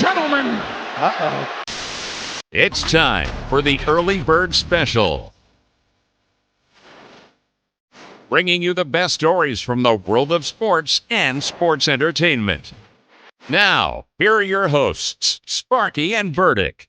gentlemen. Uh-oh. It's time for the Early Bird Special. Bringing you the best stories from the world of sports and sports entertainment. Now, here are your hosts, Sparky and Burdick.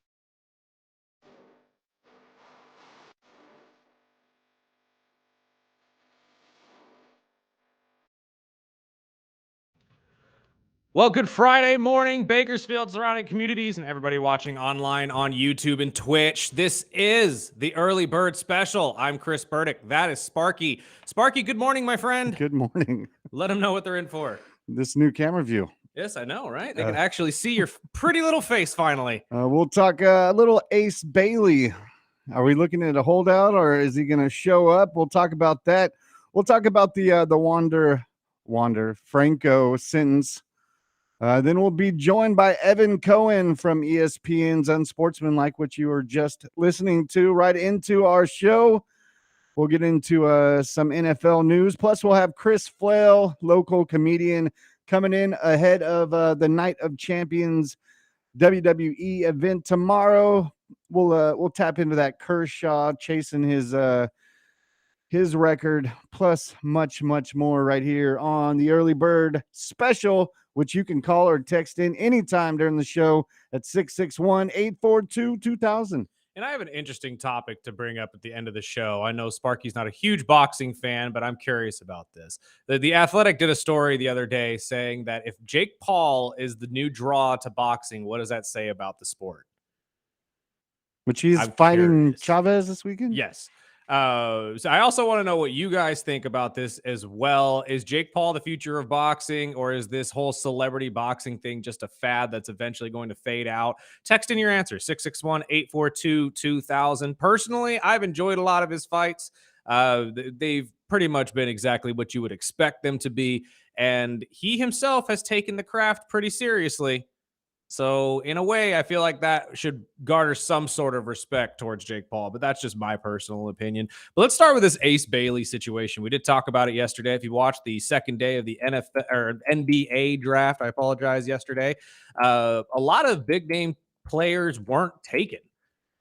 Well, good Friday morning, Bakersfield, surrounding communities, and everybody watching online on YouTube and Twitch. This is the Early Bird Special. I'm Chris Burdick. That is Sparky. Sparky, good morning, my friend. Good morning. Let them know what they're in for. This new camera view. Yes, I know, right? They can actually see your pretty little face finally. We'll talk a little Ace Bailey. Are we looking at a holdout, or is he going to show up? We'll talk about that. We'll talk about the Wander Franco sentence. Then we'll be joined by Evan Cohen from ESPN's Unsportsmanlike, which you were just listening to. Right into our show. We'll get into some NFL news. Plus, we'll have Chris Flail, local comedian, coming in ahead of the Night of Champions WWE event tomorrow. We'll tap into that Kershaw chasing his record, plus much more right here on the Early Bird Special, which you can call or text in anytime during the show at 661-842-2000. And I have an interesting topic to bring up at the end of the show. I know Sparky's not a huge boxing fan, but I'm curious about this. The Athletic did a story the other day saying that if Jake Paul is the new draw to boxing, what does that say about the sport? Which he's fighting Chavez this weekend? Yes. So I also want to know what you guys think about this as well. Is Jake Paul the future of boxing, or is this whole celebrity boxing thing just a fad that's eventually going to fade out? Text in your answer, 661-842-2000. Personally, I've enjoyed a lot of his fights. They've pretty much been exactly what you would expect them to be. And he himself has taken the craft pretty seriously. So in a way, I feel like that should garner some sort of respect towards Jake Paul, but that's just my personal opinion. But let's start with this Ace Bailey situation. We did talk about it yesterday. If you watched the second day of the NFL or NBA draft, I apologize, yesterday, a lot of big name players weren't taken,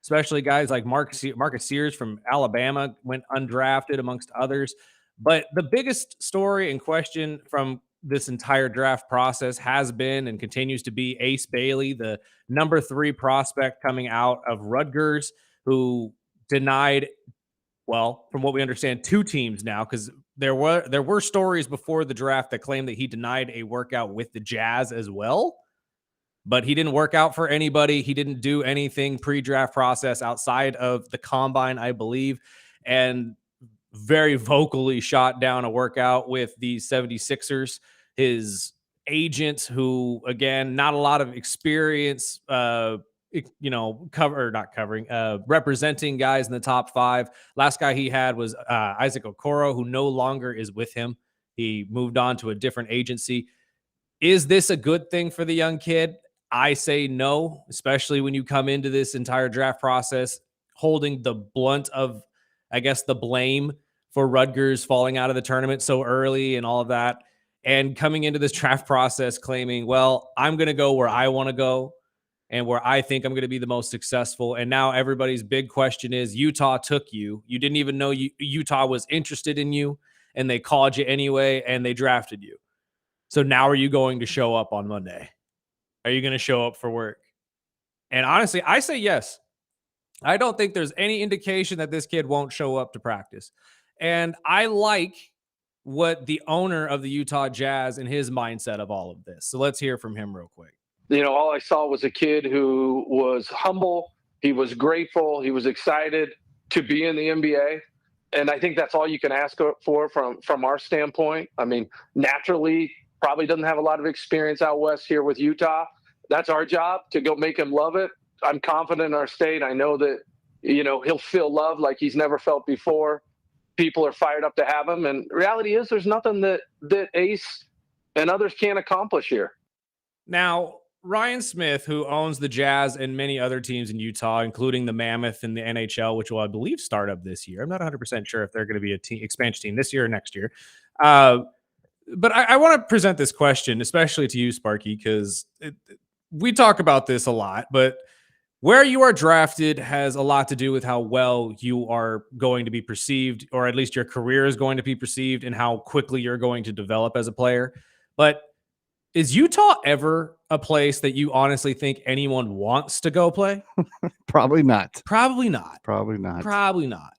especially guys like Marcus Sears from Alabama went undrafted amongst others. But the biggest story in question from this entire draft process has been and continues to be Ace Bailey, the number 3 prospect coming out of Rutgers, who denied, well, from what we understand, 2 teams now, because there were stories before the draft that claimed that he denied a workout with the Jazz as well. But he didn't work out for anybody. He didn't do anything pre-draft process outside of the combine, I believe, and very vocally shot down a workout with the 76ers. His agents, who, again, not a lot of experience, representing guys in the top 5. Last guy he had was Isaac Okoro, who no longer is with him. He moved on to a different agency. Is this a good thing for the young kid? I say no, especially when you come into this entire draft process holding the blunt of, I guess, the blame for Rutgers falling out of the tournament so early and all of that. And coming into this draft process claiming, well, I'm going to go where I want to go and where I think I'm going to be the most successful. And now everybody's big question is, Utah took you. You didn't even know Utah was interested in you, and they called you anyway, and they drafted you. So now are you going to show up on Monday? Are you going to show up for work? And honestly, I say yes. I don't think there's any indication that this kid won't show up to practice. And I like what the owner of the Utah Jazz and his mindset of all of this. So let's hear from him real quick. You know, all I saw was a kid who was humble. He was grateful. He was excited to be in the NBA. And I think that's all you can ask for from our standpoint. I mean, naturally, probably doesn't have a lot of experience out west here with Utah. That's our job, to go make him love it. I'm confident in our state. I know that, you know, he'll feel love like he's never felt before. People are fired up to have him. And reality is there's nothing that Ace and others can't accomplish here. Now, Ryan Smith, who owns the Jazz and many other teams in Utah, including the Mammoth in the NHL, which will, I believe, start up this year. I'm not 100% sure if they're going to be a expansion team this year or next year. But I want to present this question, especially to you, Sparky, because we talk about this a lot, but where you are drafted has a lot to do with how well you are going to be perceived, or at least your career is going to be perceived, and how quickly you're going to develop as a player. But is Utah ever a place that you honestly think anyone wants to go play? Probably not. Probably not. Probably not. Probably not.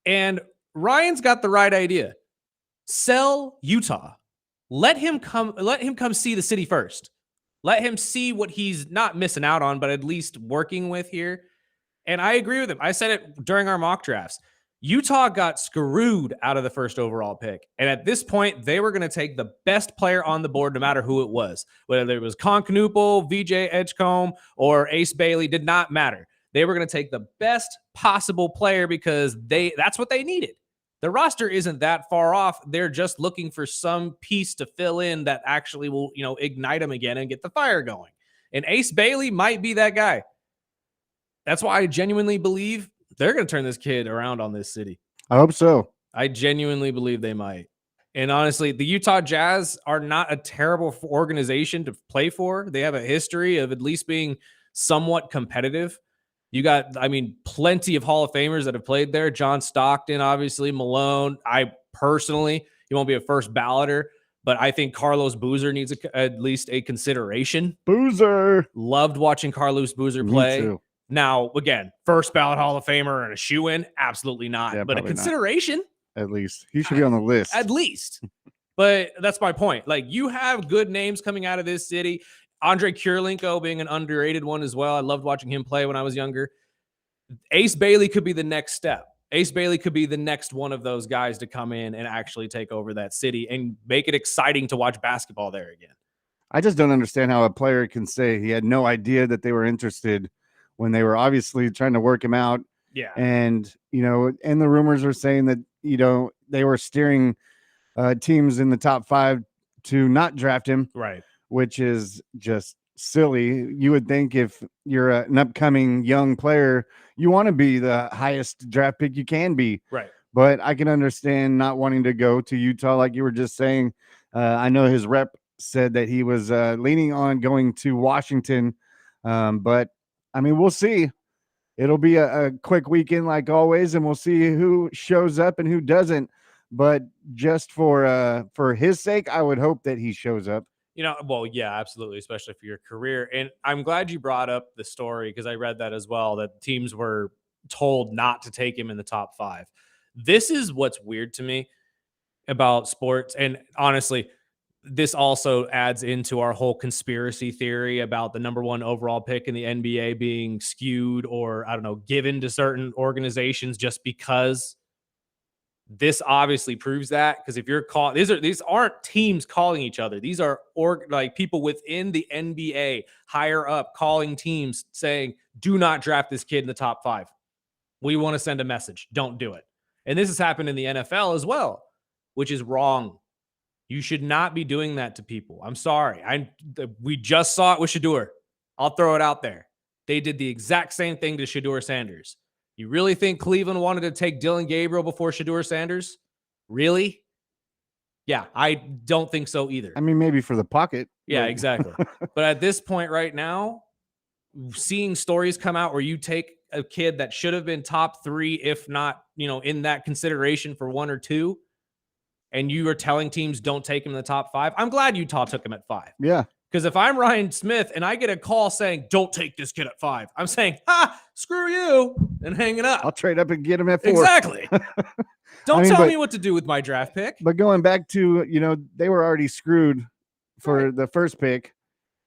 And Ryan's got the right idea. Sell Utah. Let him come see the city first. Let him see what he's not missing out on, but at least working with here. And I agree with him. I said it during our mock drafts. Utah got screwed out of the first overall pick. And at this point, they were going to take the best player on the board, no matter who it was. Whether it was Conknoopel, VJ Edgecombe, or Ace Bailey, did not matter. They were going to take the best possible player because that's what they needed. The roster isn't that far off. They're just looking for some piece to fill in that actually will, ignite them again and get the fire going. And Ace Bailey might be that guy. That's why I genuinely believe they're going to turn this kid around on this city. I hope so. I genuinely believe they might. And honestly, the Utah Jazz are not a terrible organization to play for. They have a history of at least being somewhat competitive. You got, plenty of Hall of Famers that have played there. John Stockton, obviously, Malone. I personally, he won't be a first balloter, but I think Carlos Boozer needs at least a consideration. Boozer. Loved watching Carlos Boozer play. Me too. Now, again, first ballot Hall of Famer and a shoe-in? Absolutely not. Yeah, but a consideration? Not. At least. He should be on the list. At least. But that's my point. Like, you have good names coming out of this city. Andre Kirilenko being an underrated one as well. I loved watching him play when I was younger. Ace Bailey could be the next step. Ace Bailey could be the next one of those guys to come in and actually take over that city and make it exciting to watch basketball there again. I just don't understand how a player can say he had no idea that they were interested when they were obviously trying to work him out. Yeah. And, and the rumors were saying that, they were steering teams in the top 5 to not draft him. Right. Which is just silly. You would think if you're an upcoming young player, you want to be the highest draft pick you can be. Right. But I can understand not wanting to go to Utah, like you were just saying. I know his rep said that he was leaning on going to Washington. But we'll see. It'll be a quick weekend like always, and we'll see who shows up and who doesn't. But just for his sake, I would hope that he shows up. Well, yeah, absolutely, especially for your career. And I'm glad you brought up the story because I read that as well, that teams were told not to take him in the top 5. This is what's weird to me about sports. And honestly, this also adds into our whole conspiracy theory about the number 1 overall pick in the NBA being skewed or, given to certain organizations just because. This obviously proves that, because if you're calling, these aren't teams calling each other. These are people within the NBA higher up calling teams saying, do not draft this kid in the top 5. We want to send a message. Don't do it. And this has happened in the NFL as well, which is wrong. You should not be doing that to people. I'm sorry. We just saw it with Shedeur. I'll throw it out there. They did the exact same thing to Shedeur Sanders. You really think Cleveland wanted to take Dylan Gabriel before Shedeur Sanders? Really? Yeah, I don't think so either. Maybe for the pocket. Yeah, exactly. But at this point right now, seeing stories come out where you take a kid that should have been top 3, if not, in that consideration for 1 or 2, and you are telling teams don't take him in the top 5. I'm glad Utah took him at 5. Yeah. Because if I'm Ryan Smith and I get a call saying, don't take this kid at 5, I'm saying, screw you, and hanging up. I'll trade up and get him at 4. Exactly. Don't tell me what to do with my draft pick. But going back to, they were already screwed for the first pick.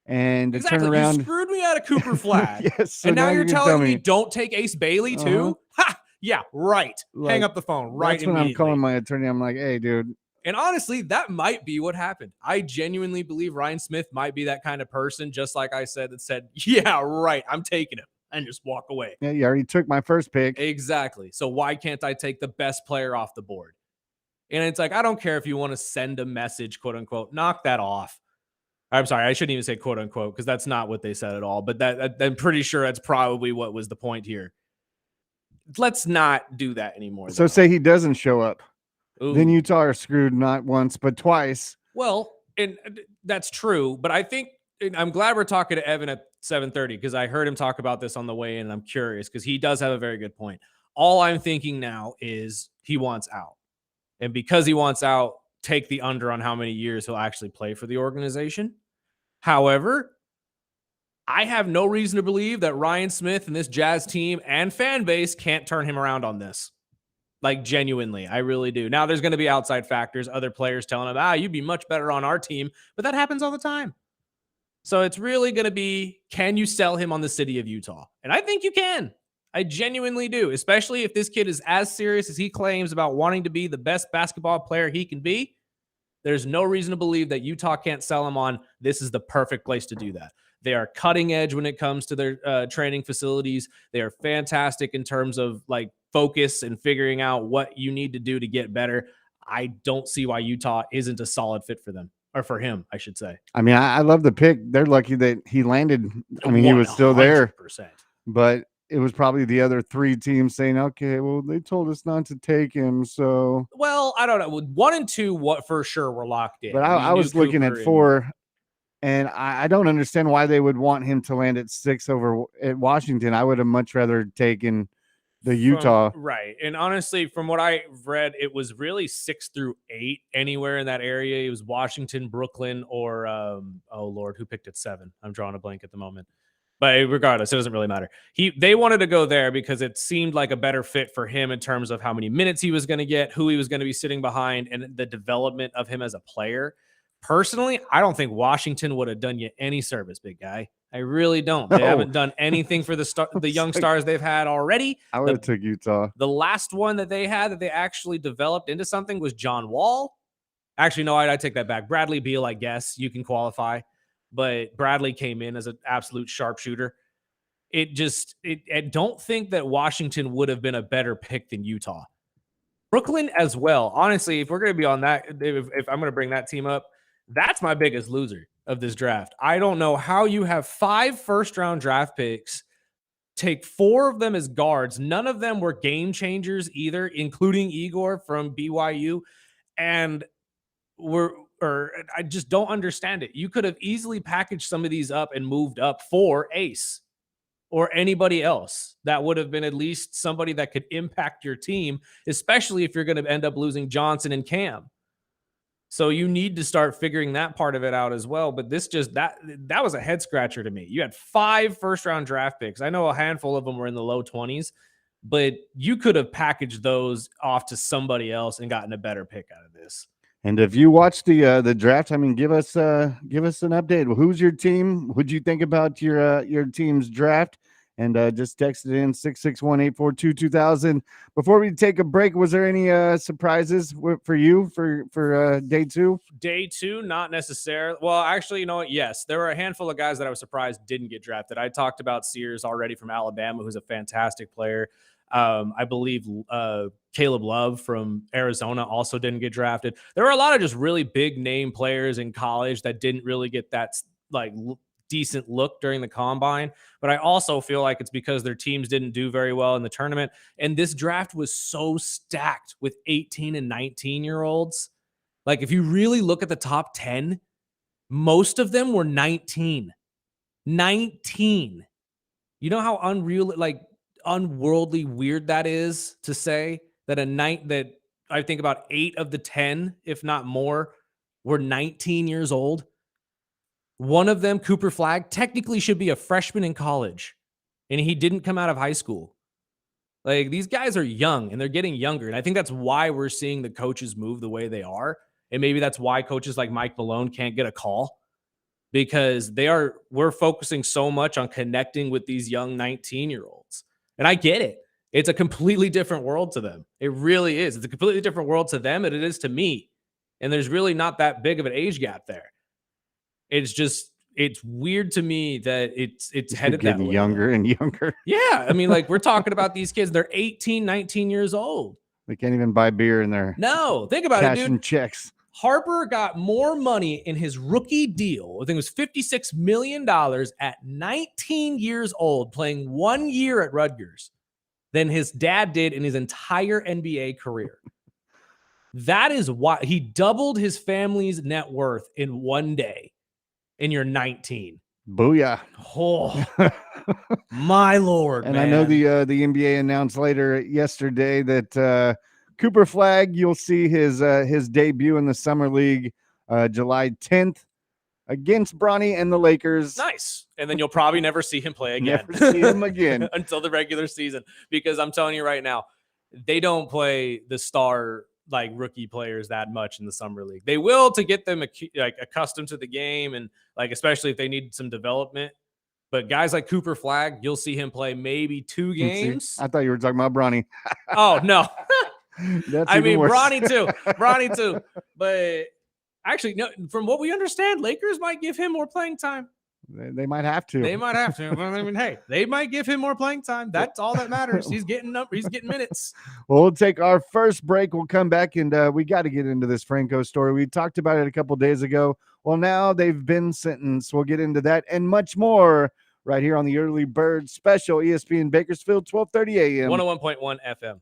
And to turn around. You screwed me out of Cooper Flag. Yes. So and now you're telling me me don't take Ace Bailey too? Ha! Yeah, right. Hang up the phone right That's when I'm calling my attorney. I'm like, hey, dude. And honestly, that might be what happened. I genuinely believe Ryan Smith might be that kind of person, just like I said, that said, yeah, right, I'm taking him, and just walk away. Yeah, you already took my first pick. Exactly. So why can't I take the best player off the board? And it's like, I don't care if you want to send a message, quote unquote, knock that off. I'm sorry, I shouldn't even say quote unquote, because that's not what they said at all. But that I'm pretty sure that's probably what was the point here. Let's not do that anymore. So say he doesn't show up. Ooh. Then Utah are screwed not once, but twice. Well, and that's true. But I think I'm glad we're talking to Evan at 7:30 because I heard him talk about this on the way in, and I'm curious because he does have a very good point. All I'm thinking now is he wants out. And because he wants out, take the under on how many years he'll actually play for the organization. However, I have no reason to believe that Ryan Smith and this Jazz team and fan base can't turn him around on this. Like, genuinely, I really do. Now, there's going to be outside factors, other players telling him, you'd be much better on our team, but that happens all the time. So it's really going to be, can you sell him on the city of Utah? And I think you can. I genuinely do, especially if this kid is as serious as he claims about wanting to be the best basketball player he can be. There's no reason to believe that Utah can't sell him on. This is the perfect place to do that. They are cutting edge when it comes to their training facilities. They are fantastic in terms of like focus and figuring out what you need to do to get better. I don't see why Utah isn't a solid fit for them, or for him, I should say. I mean, I love the pick. They're lucky that he landed. I mean, he was still there, 100%. but it was probably the other three teams saying, okay, well, they told us not to take him. So, well, I don't know. 1 and 2, what for sure were locked in. But I was looking at 4, and I don't understand why they would want him to land at 6 over at Washington. I would have much rather taken the Utah. Right. And honestly, from what I read, it was really 6 through 8 anywhere in that area. It was Washington, Brooklyn, or oh Lord, who picked at 7? I'm drawing a blank at the moment. But regardless, it doesn't really matter. They wanted to go there because it seemed like a better fit for him in terms of how many minutes he was going to get, who he was going to be sitting behind, and the development of him as a player. Personally, I don't think Washington would have done you any service, big guy. I really don't. They haven't done anything for the young stars they've had already. I would have took Utah. The last one that they had that they actually developed into something was John Wall. Actually, no, I take that back. Bradley Beal, I guess you can qualify. But Bradley came in as an absolute sharpshooter. I don't think that Washington would have been a better pick than Utah. Brooklyn as well. Honestly, if we're going to be on that, if I'm going to bring that team up, that's my biggest loser of this draft. I don't know how you have 5 first-round draft picks, take 4 of them as guards. None of them were game changers either, including Igor from BYU. And I just don't understand it. You could have easily packaged some of these up and moved up for Ace or anybody else. That would have been at least somebody that could impact your team, especially if you're going to end up losing Johnson and Cam. So you need to start figuring that part of it out as well. But that was a head scratcher to me. You had 5 first-round draft picks. I know a handful of them were in the low 20s, but you could have packaged those off to somebody else and gotten a better pick out of this. And if you watch the draft, I mean, give us an update. Who's your team? What'd you think about your team's draft? And just text it in 661-842-2000. Before we take a break, was there any surprises for you for day 2? Day 2, not necessarily. Well, actually, you know what? Yes, there were a handful of guys that I was surprised didn't get drafted. I talked about Sears already from Alabama, who's a fantastic player. I believe Caleb Love from Arizona also didn't get drafted. There were a lot of just really big name players in college that didn't really get that like decent look during the combine. But I also feel like it's because their teams didn't do very well in the tournament. And this draft was so stacked with 18 and 19-year-olds. Like, if you really look at the top 10, most of them were 19. 19. You know how unworldly weird that is to say that that I think about 8 of the 10, if not more, were 19 years old. One of them, Cooper Flagg, technically should be a freshman in college, and he didn't come out of high school. Like, these guys are young, and they're getting younger, and I think that's why we're seeing the coaches move the way they are, and maybe that's why coaches like Mike Malone can't get a call, because we're focusing so much on connecting with these young 19-year-olds. And I get it. It's a completely different world to them. It really is. It's a completely different world to them than it is to me. And there's really not that big of an age gap there. It's weird to me that it's headed that way. Younger and younger. Yeah. I mean, like, we're talking about these kids. They're 18, 19 years old. They can't even buy beer in there. No, think about it, dude. Cashing checks. Harper got more money in his rookie deal. I think it was $56 million at 19 years old, playing 1 year at Rutgers, than his dad did in his entire NBA career. That is why he doubled his family's net worth in one day. and you're 19. Booyah. Oh, my Lord, And man. I know the NBA announced later yesterday that Cooper Flag, you'll see his debut in the Summer League July 10th against Bronny and the Lakers. Nice. And then you'll probably never see him play again. Never see him again. Until the regular season. Because I'm telling you right now, they don't play the star like rookie players that much in the summer league. They will to get them like accustomed to the game, and like especially if they need some development. But guys like Cooper Flag, you'll see him play maybe 2 games. I thought you were talking about Bronny. Oh no. That's I mean worse. Bronny too. But actually, no, from what we understand, Lakers might give him more playing time. They might have to. They might have to. I mean, hey, they might give him more playing time. That's all that matters. He's getting minutes. Well, we'll take our first break. We'll come back, and we got to get into this Franco story. We talked about it a couple days ago. Well, now they've been sentenced. We'll get into that and much more right here on the Early Bird Special, ESPN Bakersfield, 12:30 a.m. 101.1 FM.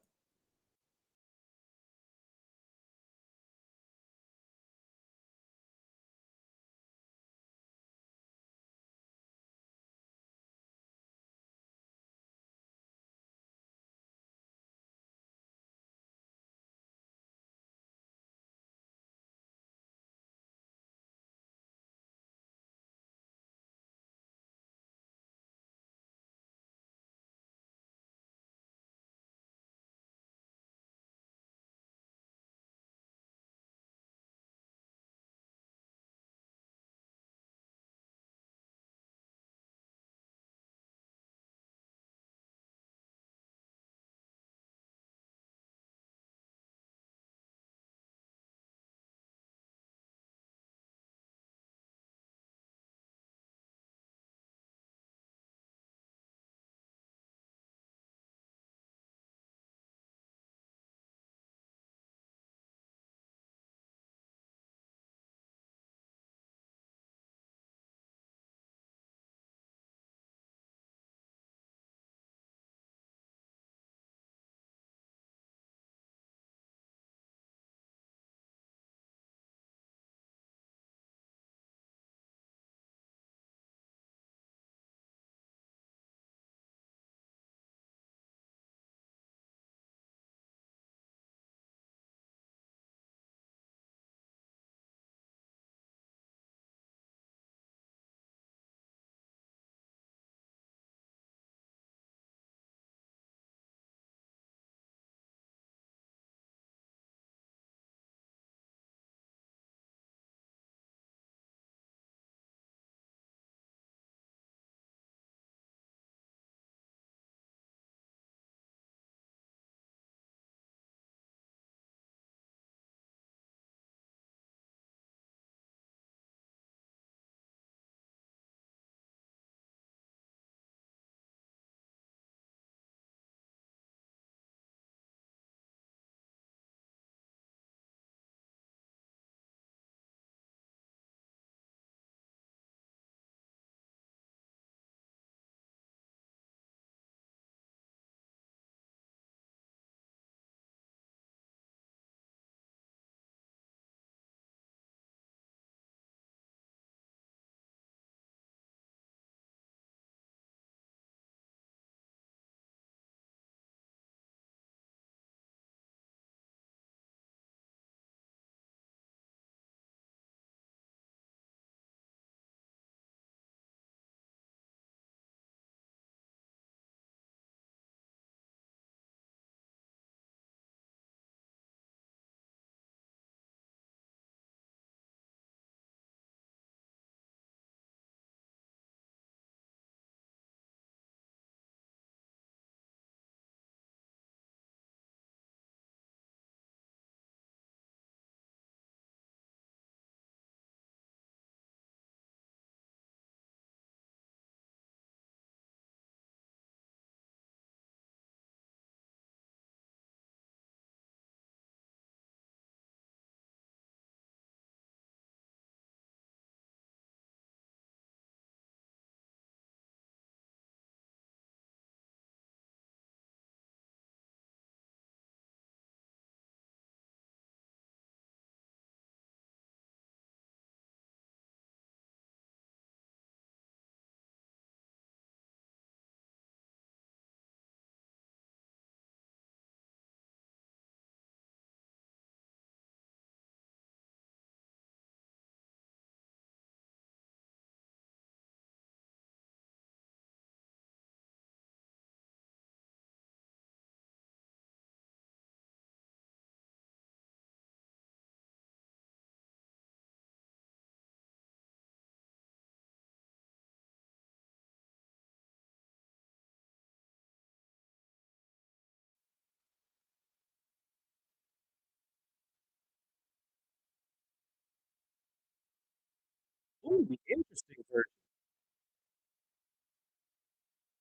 the interesting version.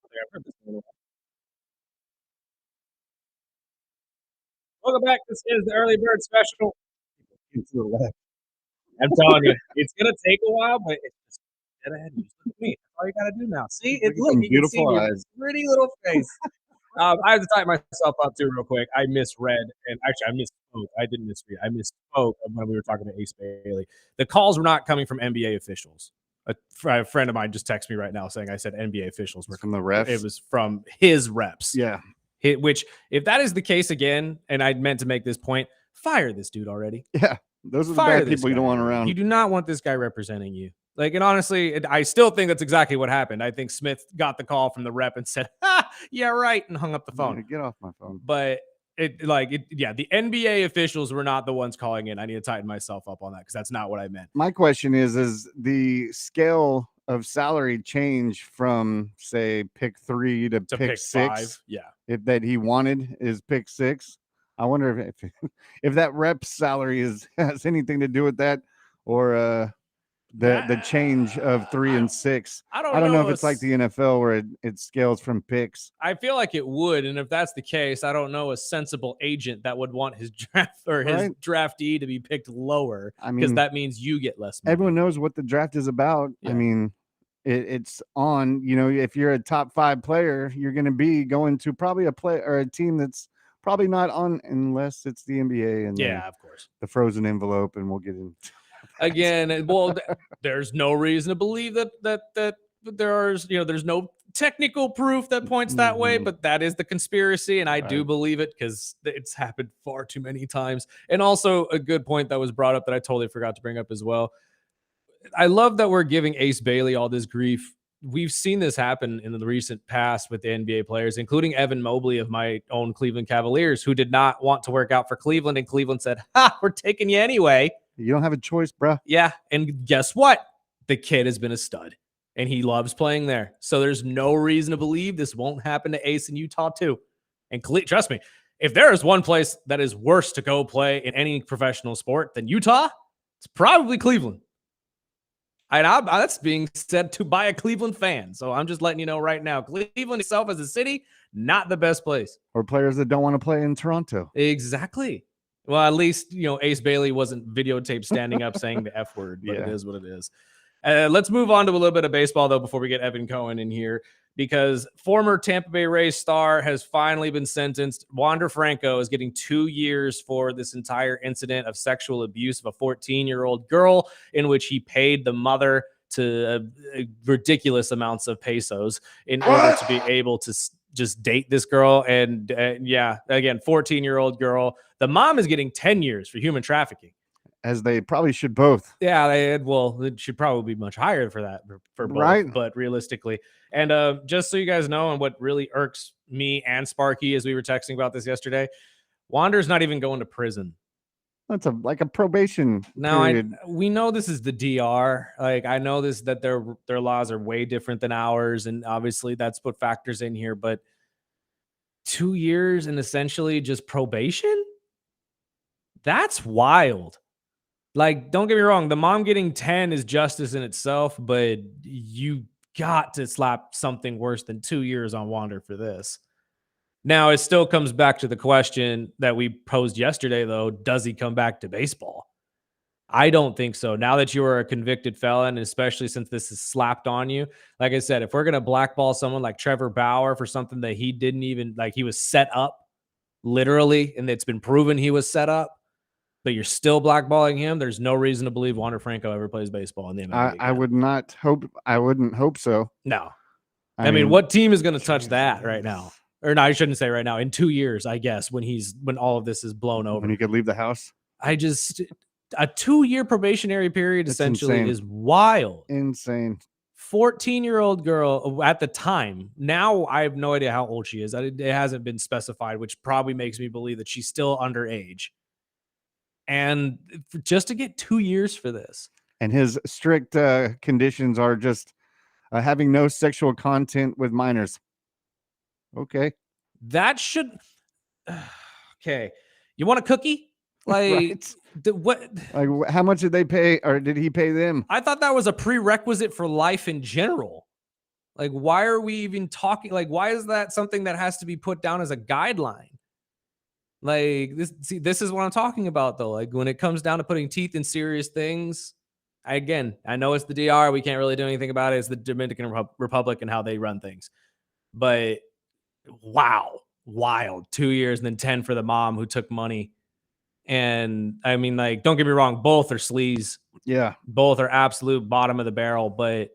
Okay, I've heard this one. Welcome back. This is the early bird special. To the left. I'm telling you, it's gonna take a while, but it's just dead ahead. You just look at me. That's all you gotta do now. See, Look it. at Look, them you can see beautiful your eyes. pretty little face. I have to type myself up too, real quick. I misread, and actually, I misspoke. I didn't misread. I misspoke when we were talking to Ace Bailey. The calls were not coming from NBA officials. A friend of mine just texted me right now saying I said NBA officials were From the refs. It was from his reps. Yeah. Which, if that is the case again, and I meant to make this point, fire this dude already. Yeah. Those are the Fire bad this people you guy don't want already. around. You do not want this guy representing you. Like, and honestly, I still think that's exactly what happened. I think Smith got the call from the rep and said, yeah, right, and hung up the phone. Yeah, get off my phone. But the NBA officials were not the ones calling in. I need to tighten myself up on that because that's not what I meant. My question is the scale of salary change from, say, pick 3 to pick 6? 5. Yeah. If that he wanted is pick 6. I wonder if that rep's salary has anything to do with that, or the change of 3 and 6. I don't know if it's like the NFL where it scales from picks. I feel like it would, and if that's the case, I don't know a sensible agent that would want his draft or his draftee to be picked lower. I mean, because that means you get less money. Everyone knows what the draft is about. Yeah. I mean, it's on. If you're a top 5 player, you're going to be going to probably a play or a team that's probably not on unless it's the NBA and of course, the frozen envelope, and we'll get into again. Well, there's no reason to believe that there's no technical proof that points that way, but that is the conspiracy, and I do believe it because it's happened far too many times. And also a good point that was brought up that I totally forgot to bring up as well. I love that we're giving Ace Bailey all this grief. We've seen this happen in the recent past with the NBA players, including Evan Mobley of my own Cleveland Cavaliers, who did not want to work out for Cleveland, and Cleveland said, we're taking you anyway. You don't have a choice, bruh. Yeah, and guess what? The kid has been a stud, and he loves playing there. So there's no reason to believe this won't happen to Ace in Utah too. And trust me, if there is one place that is worse to go play in any professional sport than Utah, it's probably Cleveland. And that's being said by a Cleveland fan. So I'm just letting you know right now, Cleveland itself as a city, not the best place. Or players that don't want to play in Toronto. Exactly. Well, at least, Ace Bailey wasn't videotaped standing up saying the F word, but It is what it is. Let's move on to a little bit of baseball, though, before we get Evan Cohen in here, because former Tampa Bay Rays star has finally been sentenced. Wander Franco is getting 2 years for this entire incident of sexual abuse of a 14-year-old girl, in which he paid the mother to ridiculous amounts of pesos in order to be able to just date this girl. And again, 14-year-old girl. The mom is getting 10 years for human trafficking. As they probably should both. Yeah, it should probably be much higher for that for both, right? But realistically. And just so you guys know, and what really irks me and Sparky as we were texting about this yesterday, Wander's not even going to prison. That's like a probation period. We know this is the DR. Like, I know this, that their laws are way different than ours, and obviously that's what factors in here. But 2 years and essentially just probation? That's wild. Like, don't get me wrong, the mom getting 10 is justice in itself, but you got to slap something worse than 2 years on Wander for this. Now, it still comes back to the question that we posed yesterday, though. Does he come back to baseball? I don't think so. Now that you are a convicted felon, especially since this is slapped on you, like I said, if we're going to blackball someone like Trevor Bauer for something that he didn't even, like, he was set up, literally, and it's been proven he was set up, but you're still blackballing him, there's no reason to believe Wander Franco ever plays baseball in the MLB. I wouldn't hope so. No. I mean, what team is going to touch that right now? Or no, I shouldn't say right now. In 2 years, I guess, when all of this is blown over. When he could leave the house? A 2-year probationary period essentially insane. Is wild. Insane. 14-year-old girl at the time. Now I have no idea how old she is. It hasn't been specified, which probably makes me believe that she's still underage. And just to get 2 years for this. And his strict conditions are just having no sexual content with minors. Okay. That should... Okay. You want a cookie? Like, Right. what? Like, how much did they pay, or did he pay them? I thought that was a prerequisite for life in general. Like, why are we even talking? Like, why is that something that has to be put down as a guideline? Like this, see, this is what I'm talking about though. Like when it comes down to putting teeth in serious things, I know it's the DR. We can't really do anything about it. It's the Dominican Republic and how they run things. But wow, wild. 2 years and then 10 for the mom who took money. And I mean, like, don't get me wrong, both are sleaze. Yeah. Both are absolute bottom of the barrel. But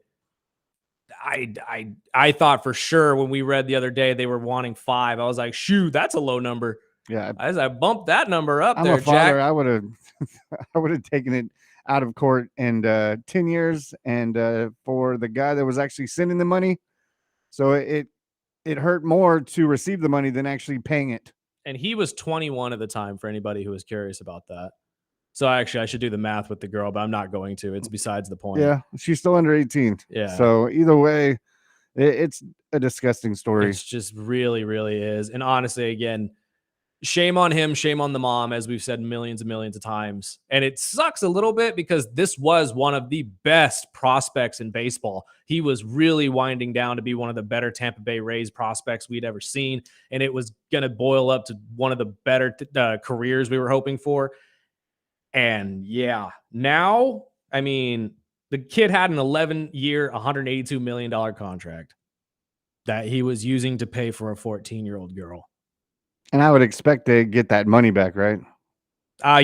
I thought for sure when we read the other day they were wanting 5. I was like, shoot, that's a low number. Yeah. As I bumped that number up I'm there, a father. Jack. I would have I would have taken it out of court and 10 years and for the guy that was actually sending the money. So it hurt more to receive the money than actually paying it. And he was 21 at the time for anybody who was curious about that. So actually I should do the math with the girl, but I'm not going to. It's besides the point. Yeah, she's still under 18. Yeah. So either way, it's a disgusting story. It's just really, really is. And honestly, again, shame on him, shame on the mom, as we've said millions and millions of times. And it sucks a little bit because this was one of the best prospects in baseball. He was really winding down to be one of the better Tampa Bay Rays prospects we'd ever seen. And it was going to boil up to one of the better careers we were hoping for. And yeah, now, I mean, the kid had an 11-year, $182 million contract that he was using to pay for a 14-year-old girl. And I would expect to get that money back, right?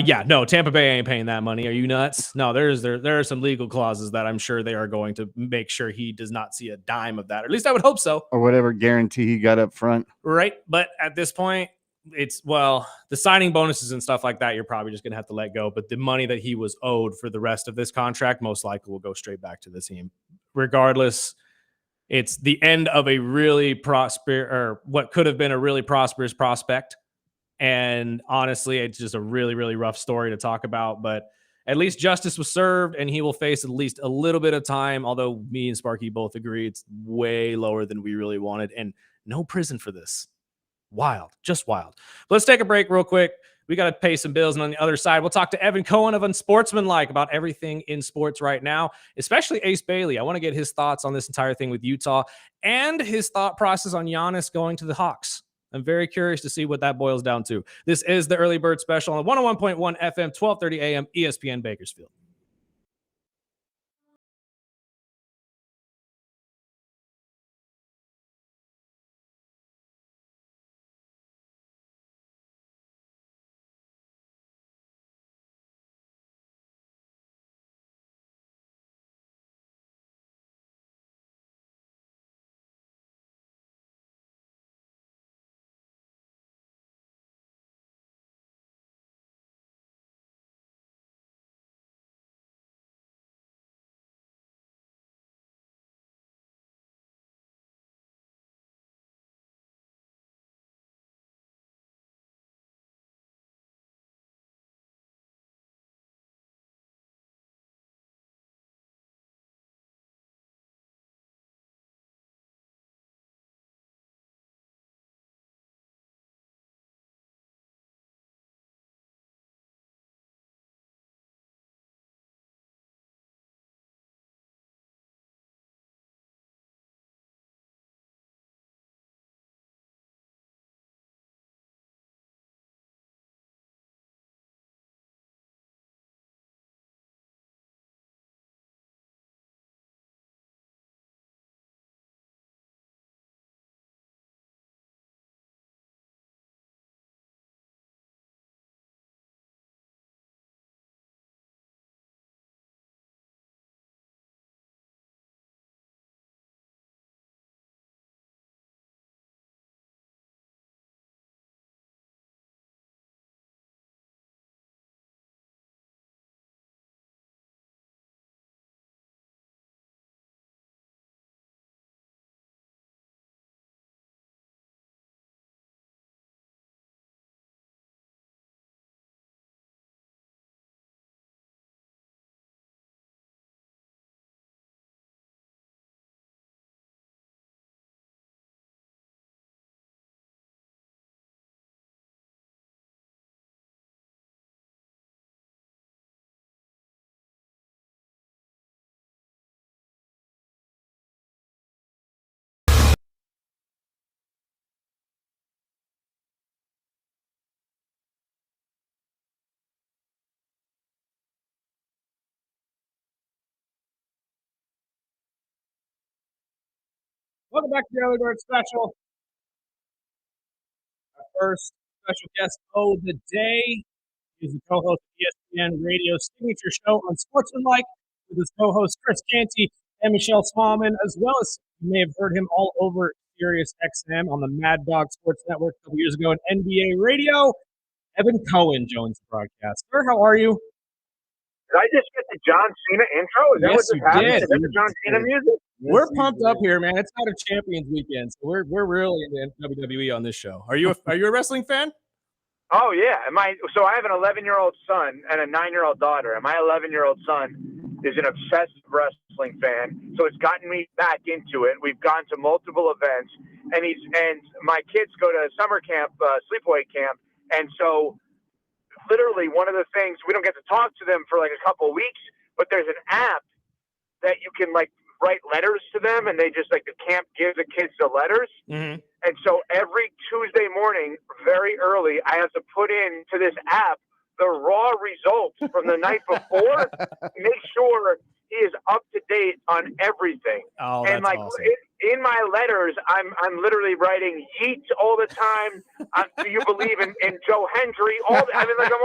Yeah, no, Tampa Bay ain't paying that money. Are you nuts? No, there are some legal clauses that I'm sure they are going to make sure he does not see a dime of that. Or at least I would hope so. Or whatever guarantee he got up front. Right. But at this point, it's the signing bonuses and stuff like that, you're probably just gonna have to let go. But the money that he was owed for the rest of this contract most likely will go straight back to the team. Regardless, it's the end of a really what could have been a really prosperous prospect. And honestly, it's just a really, really rough story to talk about. But at least justice was served, and he will face at least a little bit of time. Although me and Sparky both agree it's way lower than we really wanted, and no prison for this. Wild, just wild. But let's take a break real quick. We got to pay some bills. And on the other side, we'll talk to Evan Cohen of Unsportsmanlike about everything in sports right now, especially Ace Bailey. I want to get his thoughts on this entire thing with Utah and his thought process on Giannis going to the Hawks. I'm very curious to see what that boils down to. This is the Early Bird Special on 101.1 FM, 1230 AM, ESPN Bakersfield. Welcome back to the Early Bird Special. Our first special guest of the day is the co-host of ESPN Radio's signature show Unsportsmanlike with his co-hosts Chris Canty and Michelle Smallman, as well as you may have heard him all over Sirius XM on the Mad Dog Sports Network a couple years ago on NBA Radio. Evan Cohen joins the broadcast. Sir, how are you? Did I just get the John Cena intro? Is that Yes, what just you happened? did. Is that the John Cena music? We're pumped up here, man. It's not a Champions Weekend, so we're really into WWE on this show. Are you a wrestling fan? Oh yeah. So I have an 11-year-old son and a 9-year-old daughter, and my 11-year-old son is an obsessive wrestling fan. So it's gotten me back into it. We've gone to multiple events, and my kids go to summer camp, sleepaway camp, and so literally one of the things, we don't get to talk to them for like a couple of weeks, but there's an app that you can like write letters to them, and they just like the camp gives the kids the letters. Mm-hmm. And so every Tuesday morning, very early, I have to put into this app the raw results from the night before, make sure he is up to date on everything. Oh, and that's like awesome. in my letters, I'm literally writing yeet all the time. Do you believe in Joe Hendry? I'm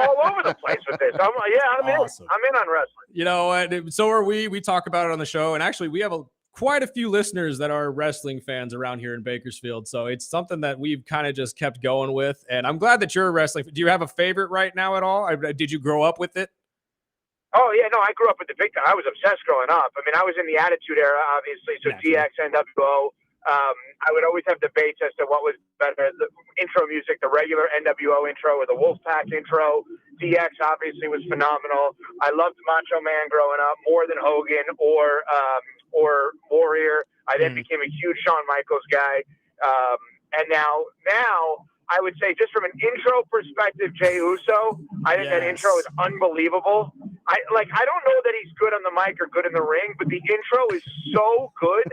all over the place with this. I'm Awesome. in on wrestling. You know what? So are we. We talk about it on the show, and actually, we have quite a few listeners that are wrestling fans around here in Bakersfield. So it's something that we've kind of just kept going with, and I'm glad that you're a wrestling. Do you have a favorite right now at all? Did you grow up with it? Oh, yeah, no, I grew up with the big time. I was obsessed growing up. I mean, I was in the Attitude Era, obviously, so Naturally. DX, NWO. I would always have debates as to what was better, the intro music, the regular NWO intro or the Wolfpack intro. DX obviously was phenomenal. I loved Macho Man growing up more than Hogan or Warrior. I then became a huge Shawn Michaels guy. And now I would say just from an intro perspective, Jey Uso, I think that intro is unbelievable. I don't know that he's good on the mic or good in the ring, but the intro is so good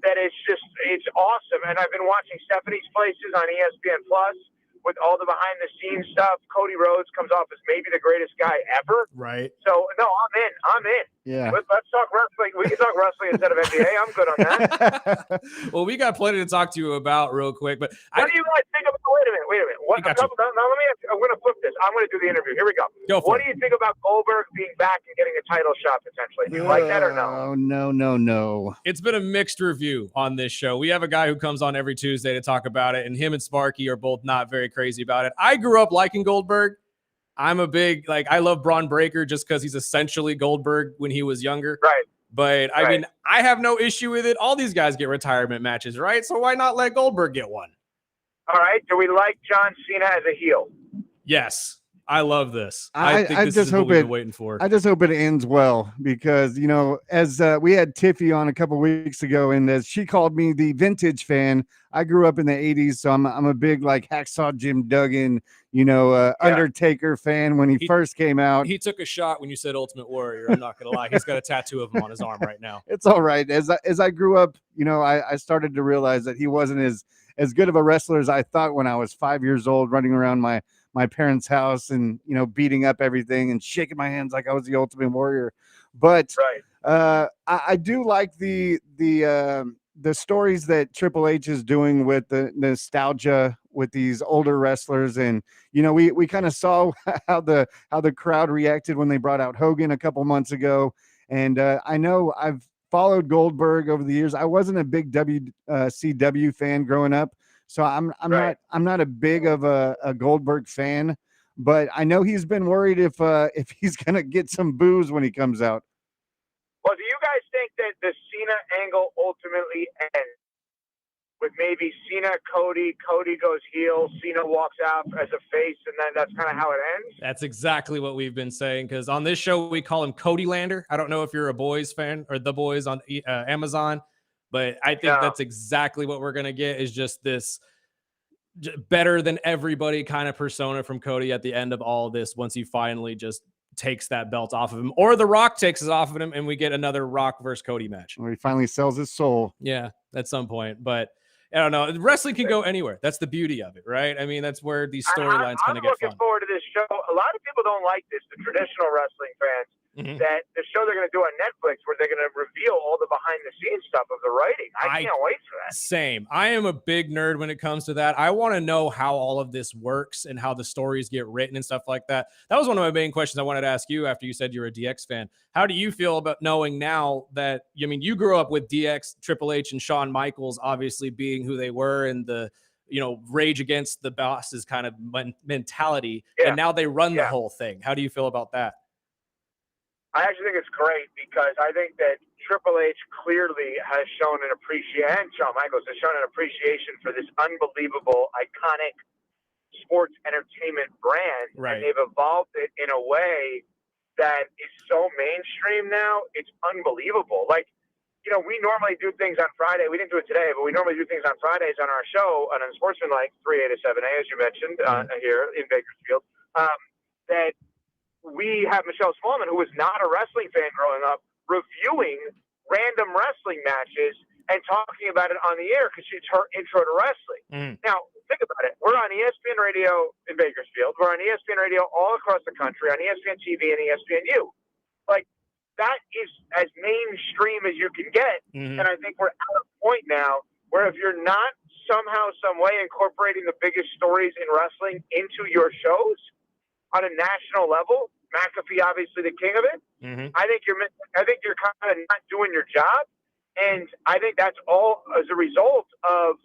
that it's awesome. And I've been watching Stephanie's Places on ESPN Plus with all the behind the scenes stuff. Cody Rhodes comes off as maybe the greatest guy ever. Right. So no, I'm in. Yeah. Let's talk wrestling. We can talk wrestling instead of NBA. I'm good on that. Well, we got plenty to talk to you about real quick, but What do you guys think about? Wait a minute. What? Now, let me ask you, I'm going to flip this. I'm going to do the interview. Here we go. What do you think about Goldberg being back and getting a title shot potentially? Do you like that or no? Oh, no. It's been a mixed review on this show. We have a guy who comes on every Tuesday to talk about it, and him and Sparky are both not very crazy about it. I grew up liking Goldberg. I'm a big, I love Braun Breaker just because he's essentially Goldberg when he was younger. Right. But, I mean, I have no issue with it. All these guys get retirement matches, right? So why not let Goldberg get one? All right. Do we like John Cena as a heel? Yes. I love this. I think this just is what hope we've been waiting for. I just hope it ends well because, as we had Tiffy on a couple weeks ago, and as she called me the vintage fan, I grew up in the 80s, so I'm a big Hacksaw Jim Duggan, Undertaker fan when he first came out. He took a shot when you said Ultimate Warrior. I'm not going to lie. He's got a tattoo of him on his arm right now. It's all right. As I grew up, I started to realize that he wasn't as good of a wrestler as I thought when I was 5 years old, running around my parents' house and beating up everything and shaking my hands like I was the Ultimate Warrior. But I do like the stories that Triple H is doing with the nostalgia with these older wrestlers, and we kind of saw how the crowd reacted when they brought out Hogan a couple months ago, and I know I've followed Goldberg over the years. I wasn't a big WCW fan growing up. So I'm not a big of a Goldberg fan, but I know he's been worried if he's gonna get some boos when he comes out. Well, do you guys think that the Cena angle ultimately ends with maybe Cena, Cody goes heel, Cena walks out as a face, and then that's kind of how it ends? That's exactly what we've been saying, because on this show we call him Cody Lander. I don't know if you're a Boys fan or The Boys on Amazon, but I think that's exactly what we're going to get, is just this better than everybody kind of persona from Cody at the end of all of this, once he finally just takes that belt off of him, or The Rock takes it off of him and we get another Rock versus Cody match. Or he finally sells his soul. Yeah, at some point. But I don't know. Wrestling can go anywhere. That's the beauty of it, right? I mean, that's where these storylines kind of get fun. I'm looking forward to this show. A lot of people don't like this, the traditional wrestling fans. that the show they're going to do on Netflix, where they're going to reveal all the behind the scenes stuff of the writing. I can't wait for that. Same. I am a big nerd when it comes to that. I want to know how all of this works and how the stories get written and stuff like that. That was one of my main questions I wanted to ask you after you said you're a DX fan. How do you feel about knowing now that, I mean, you grew up with DX, Triple H, and Shawn Michaels obviously being who they were, and the, you know, rage against the bosses kind of mentality, and now they run the whole thing. How do you feel about that? I actually think it's great, because I think that Triple H clearly has shown an appreciation, and Shawn Michaels has shown an appreciation for this unbelievable, iconic sports entertainment brand. Right. And they've evolved it in a way that is so mainstream now. It's unbelievable. Like, you know, we normally do things on Friday. We didn't do it today, but we normally do things on Fridays on our show on Unsportsmanlike 3A to 7A, as you mentioned, here in Bakersfield, that we have Michelle Smallman, who was not a wrestling fan growing up, reviewing random wrestling matches and talking about it on the air because it's her intro to wrestling. Now, think about it. We're on ESPN Radio in Bakersfield. We're on ESPN Radio all across the country, on ESPN TV and ESPNU. Like, that is as mainstream as you can get. And I think we're at a point now where if you're not somehow, some way incorporating the biggest stories in wrestling into your shows on a national level, McAfee obviously the king of it, I think you're kind of not doing your job. And I think that's all as a result of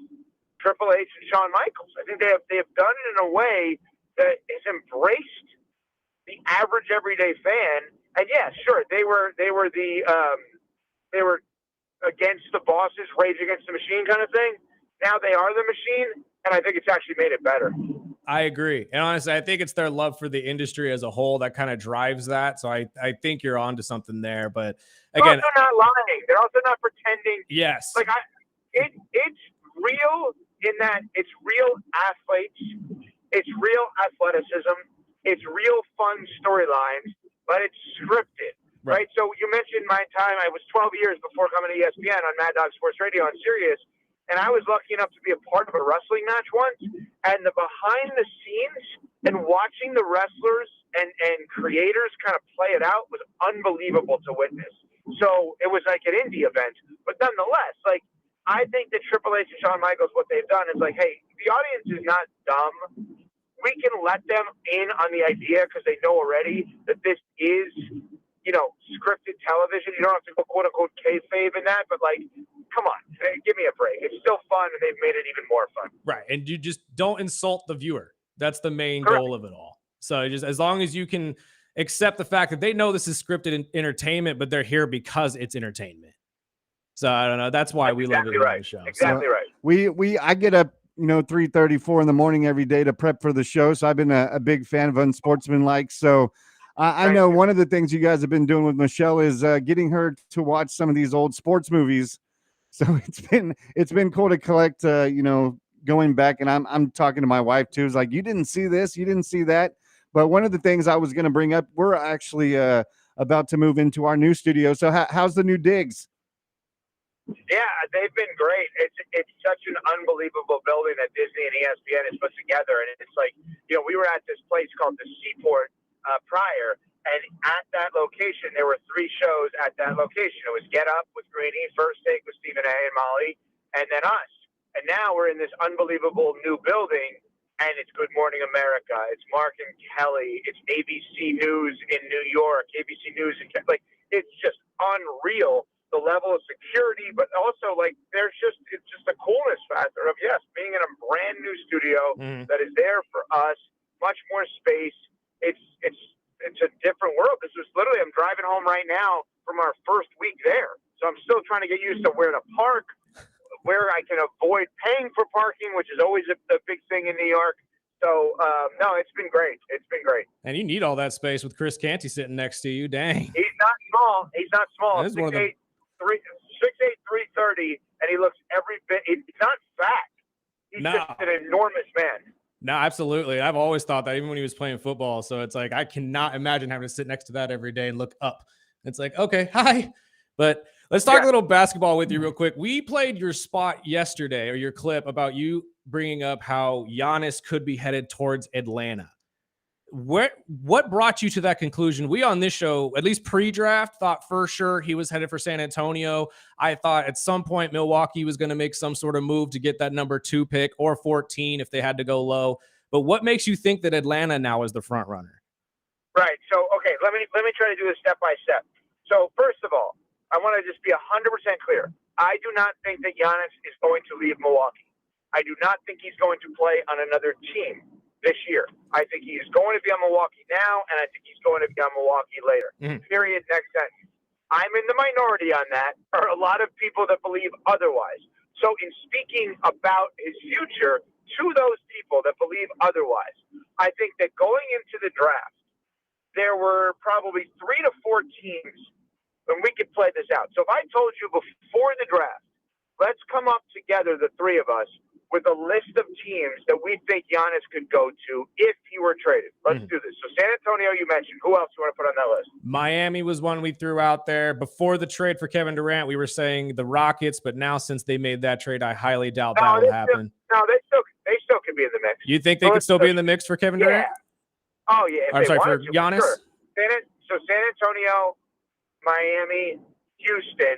Triple H and Shawn Michaels. I think they have done it in a way that has embraced the average everyday fan. And yeah, sure, they were against the bosses, rage against the machine kind of thing. Now they are the machine, and I think it's actually made it better. I agree. And honestly, I think it's their love for the industry as a whole that kind of drives that. So I think you're onto something there. But again, they're also not lying. They're also not pretending. Yes. Like it's real in that it's real athletes, it's real athleticism, it's real fun storylines, but it's scripted. Right. So you mentioned my time. I was 12 years before coming to ESPN on Mad Dog Sports Radio on Sirius. And I was lucky enough to be a part of a wrestling match once, and the behind the scenes and watching the wrestlers and creators kind of play it out was unbelievable to witness. So it was like an indie event, but nonetheless, like, I think that Triple H and Shawn Michaels, what they've done is like, hey, the audience is not dumb. We can let them in on the idea because they know already that this is, you know, scripted television. You don't have to go quote unquote kayfabe in that, but like, come on, give me a break. It's still fun, and they've made it even more fun. Right, and you just don't insult the viewer. That's the main goal of it all. So just as long as you can accept the fact that they know this is scripted entertainment, but they're here because it's entertainment. So I don't know. That's why we love it on the show. Exactly right. I get up, 3:34 in the morning every day to prep for the show. So I've been a big fan of Unsportsmanlike. So I know one of the things you guys have been doing with Michelle is getting her to watch some of these old sports movies. So it's been cool to collect, going back, and I'm talking to my wife too. It's like, you didn't see this, you didn't see that. But one of the things I was going to bring up, we're actually about to move into our new studio. So how's the new digs? Yeah, they've been great. It's such an unbelievable building that Disney and ESPN has put together, and it's like, we were at this place called the Seaport prior. And at that location, there were 3 shows at that location. It was Get Up with Greeny, First Take with Stephen A. and Molly, and then us. And now we're in this unbelievable new building, and it's Good Morning America. It's Mark and Kelly. It's ABC News in New York, ABC News in like, it's just unreal, the level of security, but also like it's just the coolness factor of being in a brand new studio that is there for us, much more space. It's a different world. This was literally, I'm driving home right now from our first week there. So I'm still trying to get used to where to park, where I can avoid paying for parking, which is always a big thing in New York. So, no, it's been great. It's been great. And you need all that space with Chris Canty sitting next to you. Dang. He's not small. 6'8", 330, and he looks every bit. He's not fat. He's just an enormous man. No, absolutely. I've always thought that, even when he was playing football. So it's like, I cannot imagine having to sit next to that every day and look up. It's like, okay, hi. But let's talk a little basketball with you real quick. We played your spot yesterday, or your clip, about you bringing up how Giannis could be headed towards Atlanta. what brought you to that conclusion? We on this show, at least pre-draft, thought for sure he was headed for San Antonio. I thought at some point Milwaukee was going to make some sort of move to get that number 2 pick or 14 if they had to go low. But what makes you think that Atlanta now is the front runner? Right. So, okay, let me try to do this step by step. So, first of all, I want to just be 100% clear. I do not think that Giannis is going to leave Milwaukee. I do not think he's going to play on another team this year. I think he is going to be on Milwaukee now, and I think he's going to be on Milwaukee later. Period. Next sentence. I'm in the minority on that. There are a lot of people that believe otherwise. So in speaking about his future to those people that believe otherwise, I think that going into the draft, there were probably 3 to 4 teams, and we could play this out. So if I told you before the draft, let's come up together, the 3 of us, with a list of teams that we think Giannis could go to if he were traded. Let's do this. So San Antonio, you mentioned. Who else you want to put on that list? Miami was one we threw out there. Before the trade for Kevin Durant, we were saying the Rockets, but now since they made that trade, I highly doubt that will happen. They still could be in the mix. You think they could still be in the mix for Kevin Durant? Oh, yeah. I'm sorry, for Giannis? Sure. So San Antonio, Miami, Houston.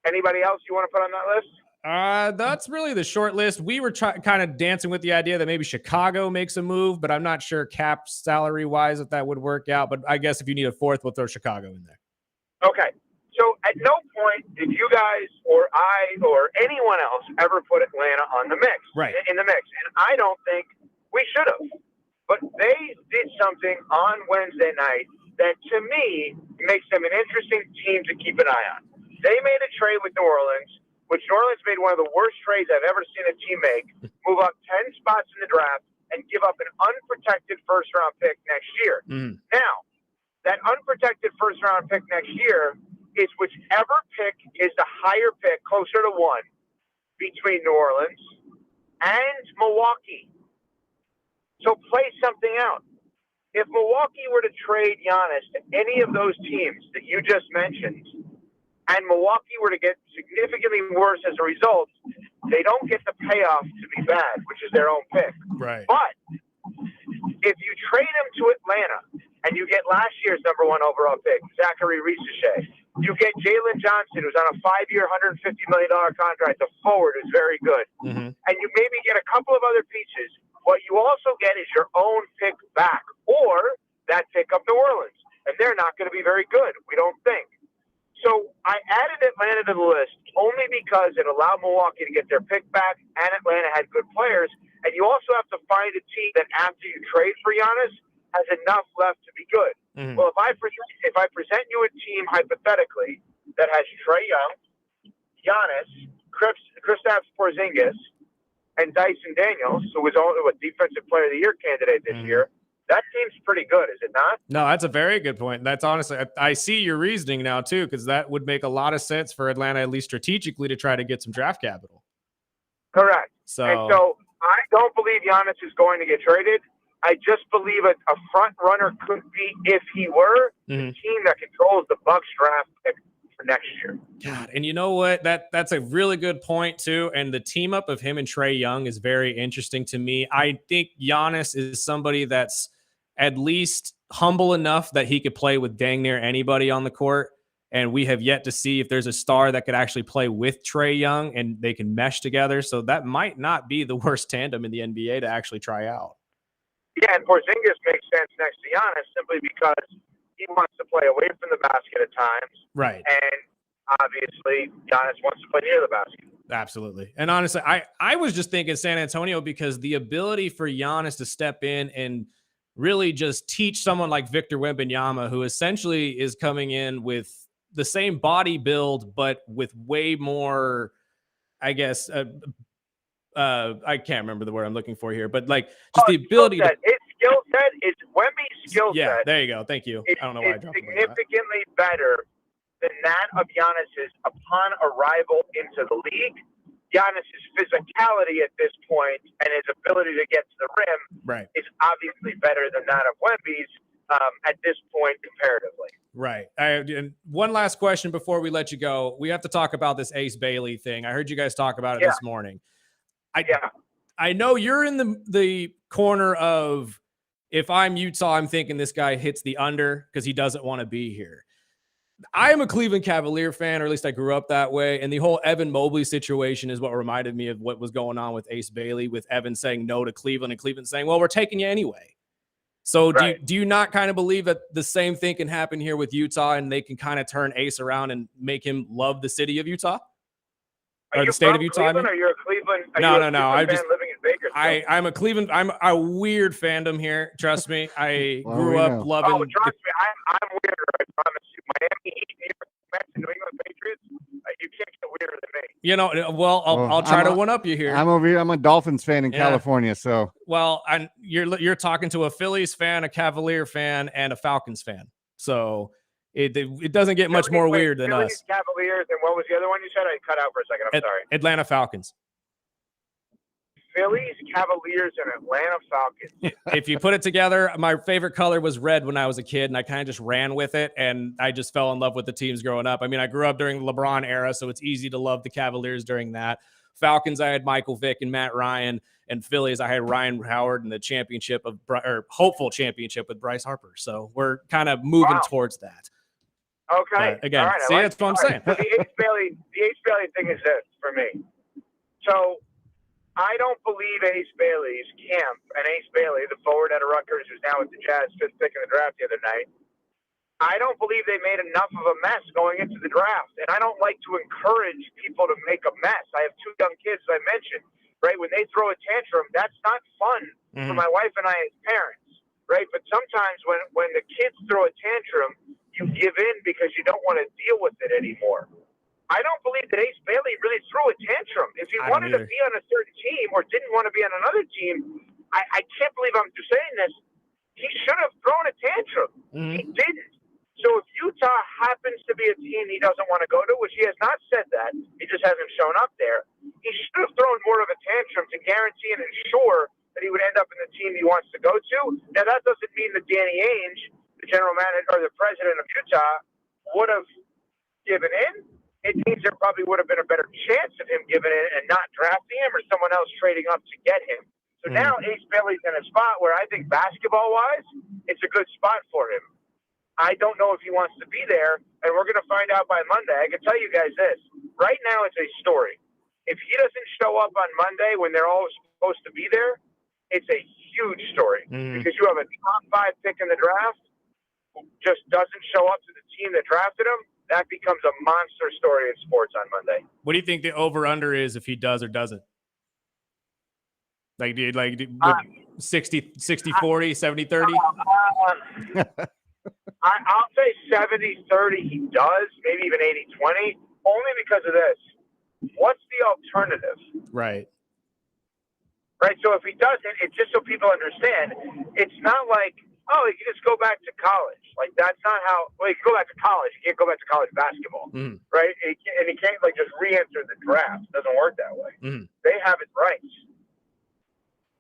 Anybody else you want to put on that list? That's really the short list. We were kind of dancing with the idea that maybe Chicago makes a move, but I'm not sure cap salary wise if that would work out. But I guess if you need a 4th, we'll throw Chicago in there. Okay. So at no point did you guys or I or anyone else ever put Atlanta on the mix, in the mix. And I don't think we should have. But they did something on Wednesday night that to me makes them an interesting team to keep an eye on. They made a trade with New Orleans, which New Orleans made one of the worst trades I've ever seen a team make, move up 10 spots in the draft, and give up an unprotected first-round pick next year. Now, that unprotected first-round pick next year is whichever pick is the higher pick, closer to 1, between New Orleans and Milwaukee. So play something out. If Milwaukee were to trade Giannis to any of those teams that you just mentioned, and Milwaukee were to get significantly worse as a result, they don't get the payoff to be bad, which is their own pick. Right. But if you trade him to Atlanta and you get last year's number 1 overall pick, Zachary Risache, you get Jalen Johnson, who's on a 5-year, $150 million contract, a forward who's very good, and you maybe get a couple of other pieces, what you also get is your own pick back or that pick of New Orleans. And they're not going to be very good, we don't think. So I added Atlanta to the list only because it allowed Milwaukee to get their pick back, and Atlanta had good players. And you also have to find a team that after you trade for Giannis has enough left to be good. Well, if I present you a team hypothetically that has Trae Young, Giannis, Kristaps Porzingis, and Dyson Daniels, who was only a Defensive Player of the Year candidate this year, that team's pretty good, is it not? No, that's a very good point. That's honestly, I see your reasoning now too, because that would make a lot of sense for Atlanta, at least strategically, to try to get some draft capital. Correct. So I don't believe Giannis is going to get traded. I just believe a front runner could be, if he were, the team that controls the Bucks draft pick for next year. God, and you know what? That's a really good point too. And the team up of him and Trae Young is very interesting to me. I think Giannis is somebody that's at least humble enough that he could play with dang near anybody on the court. And we have yet to see if there's a star that could actually play with Trae Young and they can mesh together. So that might not be the worst tandem in the NBA to actually try out. Yeah, and Porzingis makes sense next to Giannis simply because he wants to play away from the basket at times. Right. And obviously, Giannis wants to play near the basket. Absolutely. And honestly, I was just thinking San Antonio because the ability for Giannis to step in and really just teach someone like Victor Wembanyama, who essentially is coming in with the same body build, but with way more, I guess, I can't remember the word I'm looking for here, but like just the ability to. His skill set is Wemby's skill set. Yeah, there you go. Thank you. I don't know why I dropped significantly better than that of Giannis's upon arrival into the league. Giannis's physicality at this point and his ability to get to the rim is obviously better than that of Wemby's at this point comparatively. Right. And one last question before we let you go. We have to talk about this Ace Bailey thing. I heard you guys talk about it this morning. I know you're in the corner of if I'm Utah, I'm thinking this guy hits the under because he doesn't want to be here. I am a Cleveland Cavalier fan, or at least I grew up that way. And the whole Evan Mobley situation is what reminded me of what was going on with Ace Bailey, with Evan saying no to Cleveland and Cleveland saying, well, we're taking you anyway. So do you not kind of believe that the same thing can happen here with Utah and they can kind of turn Ace around and make him love the city of Utah? Or the state of Utah? Cleveland, or you're a Cleveland? No. I'm just living in Bakersfield. I'm a Cleveland. I'm a weird fandom here. Trust me. I grew up loving. Oh, trust me. I'm weirder. I promise you. Miami Heat, New York Mets, and New England Patriots. You can't get weirder than me. You know. Well, I'll try to one up you here. I'm over here. I'm a Dolphins fan in California. So you're talking to a Phillies fan, a Cavalier fan, and a Falcons fan. So. It doesn't get much more weird than us. Cavaliers, and what was the other one you said? I cut out for a second. I'm sorry. Atlanta Falcons. Phillies, Cavaliers, and Atlanta Falcons. If you put it together, my favorite color was red when I was a kid, and I kind of just ran with it, and I just fell in love with the teams growing up. I mean, I grew up during the LeBron era, so it's easy to love the Cavaliers during that. Falcons, I had Michael Vick and Matt Ryan. And Phillies, I had Ryan Howard in the hopeful championship with Bryce Harper. So we're kind of moving towards that. Okay. But again, see, that's what I'm saying. So the Ace Bailey thing is this for me. So I don't believe Ace Bailey's camp, and Ace Bailey, the forward out of Rutgers, who's now with the Jazz, 5th pick in the draft the other night. I don't believe they made enough of a mess going into the draft, and I don't like to encourage people to make a mess. I have 2 young kids, as I mentioned. Right, when they throw a tantrum, that's not fun for my wife and I as parents, right? But sometimes when the kids throw a tantrum, you give in because you don't want to deal with it anymore. I don't believe that Ace Bailey really threw a tantrum. If he wanted to be on a certain team or didn't want to be on another team, I can't believe I'm saying this. He should have thrown a tantrum. He didn't. So if Utah happens to be a team he doesn't want to go to, which he has not said that, he just hasn't shown up there, he should have thrown more of a tantrum to guarantee and ensure that he would end up in the team he wants to go to. Now, that doesn't mean that Danny Ainge, the general manager or the president of Utah, would have given in. It means there probably would have been a better chance of him giving in and not drafting him or someone else trading up to get him. So now Ace Bailey's in a spot where I think basketball-wise, it's a good spot for him. I don't know if he wants to be there, and we're going to find out by Monday. I can tell you guys this. Right now, it's a story. If he doesn't show up on Monday when they're all supposed to be there, it's a huge story because you have a top 5 pick in the draft who just doesn't show up to the team that drafted him. That becomes a monster story in sports on Monday. What do you think the over-under is if he does or doesn't? Like 60-40, 70-30? I'll say 70-30 he does, maybe even 80-20, only because of this. What's the alternative? Right. So if he doesn't, it's just so people understand, it's not like, oh, he can just go back to college. Like, that's not how, he can go back to college. He can't go back to college basketball, right? And he can't, just re-enter the draft. It doesn't work that way. They have it right.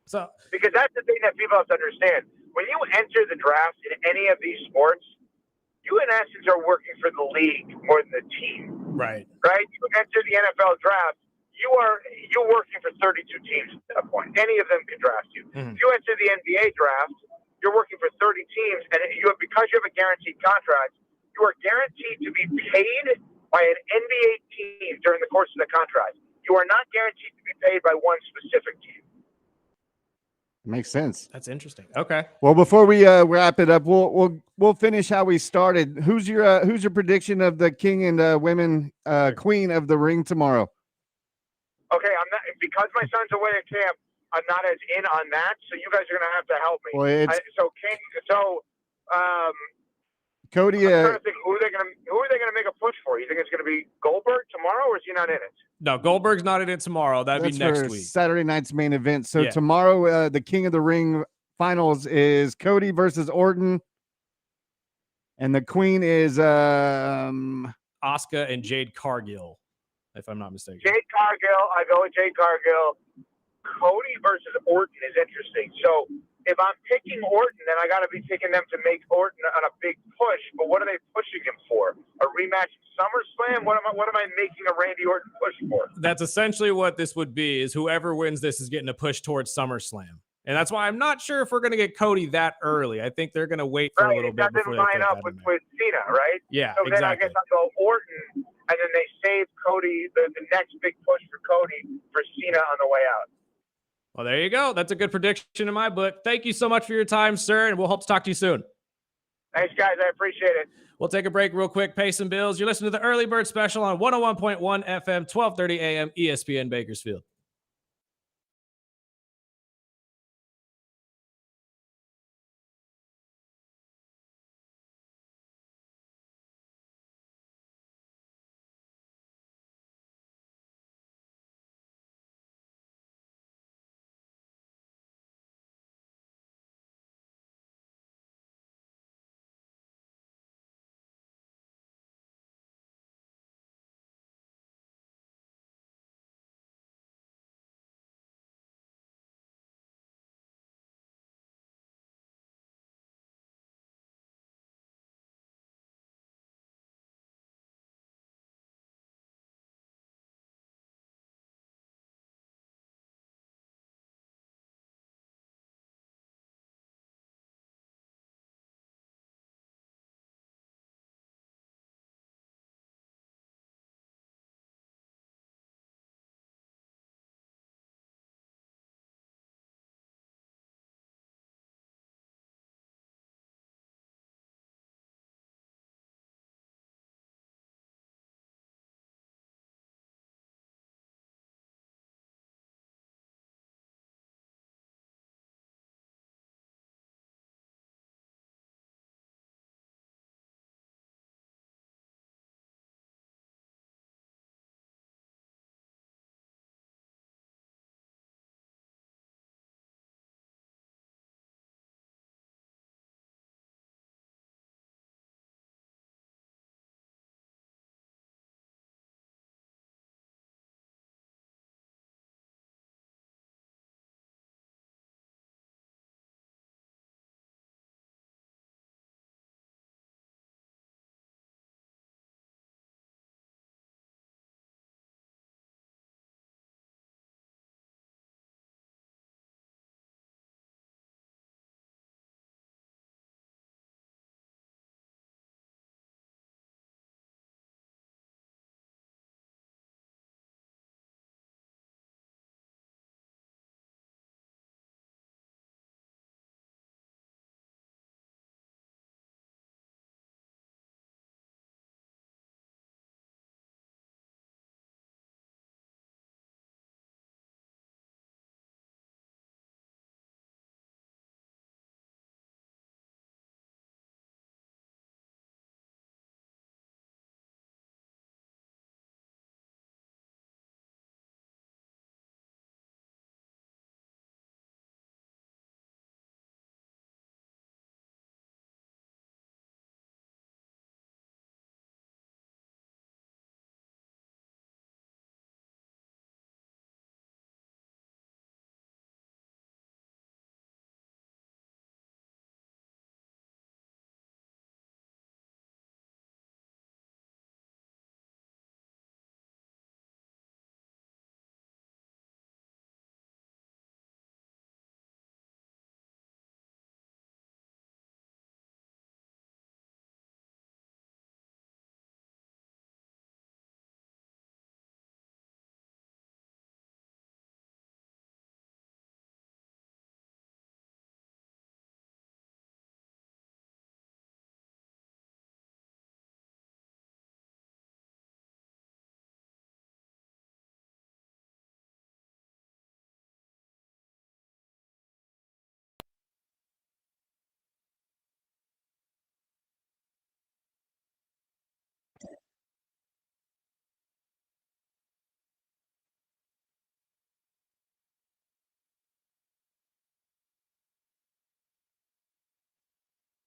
So, because that's the thing that people have to understand. When you enter the draft in any of these sports, you in essence are working for the league more than the team. Right. You enter the NFL draft, you're working for 32 teams at that point. Any of them can draft you. If you enter the NBA draft, you're working for 30 teams, and because you have a guaranteed contract, you are guaranteed to be paid by an NBA team during the course of the contract. You are not guaranteed to be paid by one specific team. Makes sense. That's interesting. Okay. Well, before we wrap it up, we'll finish how we started. Who's your prediction of the king and women queen of the ring tomorrow? Okay, I'm not, because my son's away at camp. I'm not as in on that, so you guys are gonna have to help me. Well, Cody. I'm trying to think who are they gonna make a push for? You think it's gonna be Goldberg tomorrow, or is he not in it? No, Goldberg's not in it tomorrow. That'd be next week. Saturday night's main event. So tomorrow, the King of the Ring finals is Cody versus Orton, and the Queen is Asuka and Jade Cargill, if I'm not mistaken. Jade Cargill. I go with Jade Cargill. Cody versus Orton is interesting. So if I'm picking Orton, then I got to be picking them to make Orton on a big push. But what are they pushing him for? A rematch at SummerSlam? What am I making a Randy Orton push for? That's essentially what this would be. Is whoever wins this is getting a push towards SummerSlam. And that's why I'm not sure if we're going to get Cody that early. I think they're going to wait for a little bit before they line throw up that with, in there. with Cena, right? Yeah, So then I exactly. guess I'll go Orton, and then they save Cody, the next big push for Cody, for Cena on the way out. Well, there you go. That's a good prediction in my book. Thank you so much for your time, sir, and we'll hope to talk to you soon. Thanks, guys. I appreciate it. We'll take a break real quick, pay some bills. You're listening to the Early Bird Special on 101.1 FM, 1230 AM, ESPN Bakersfield.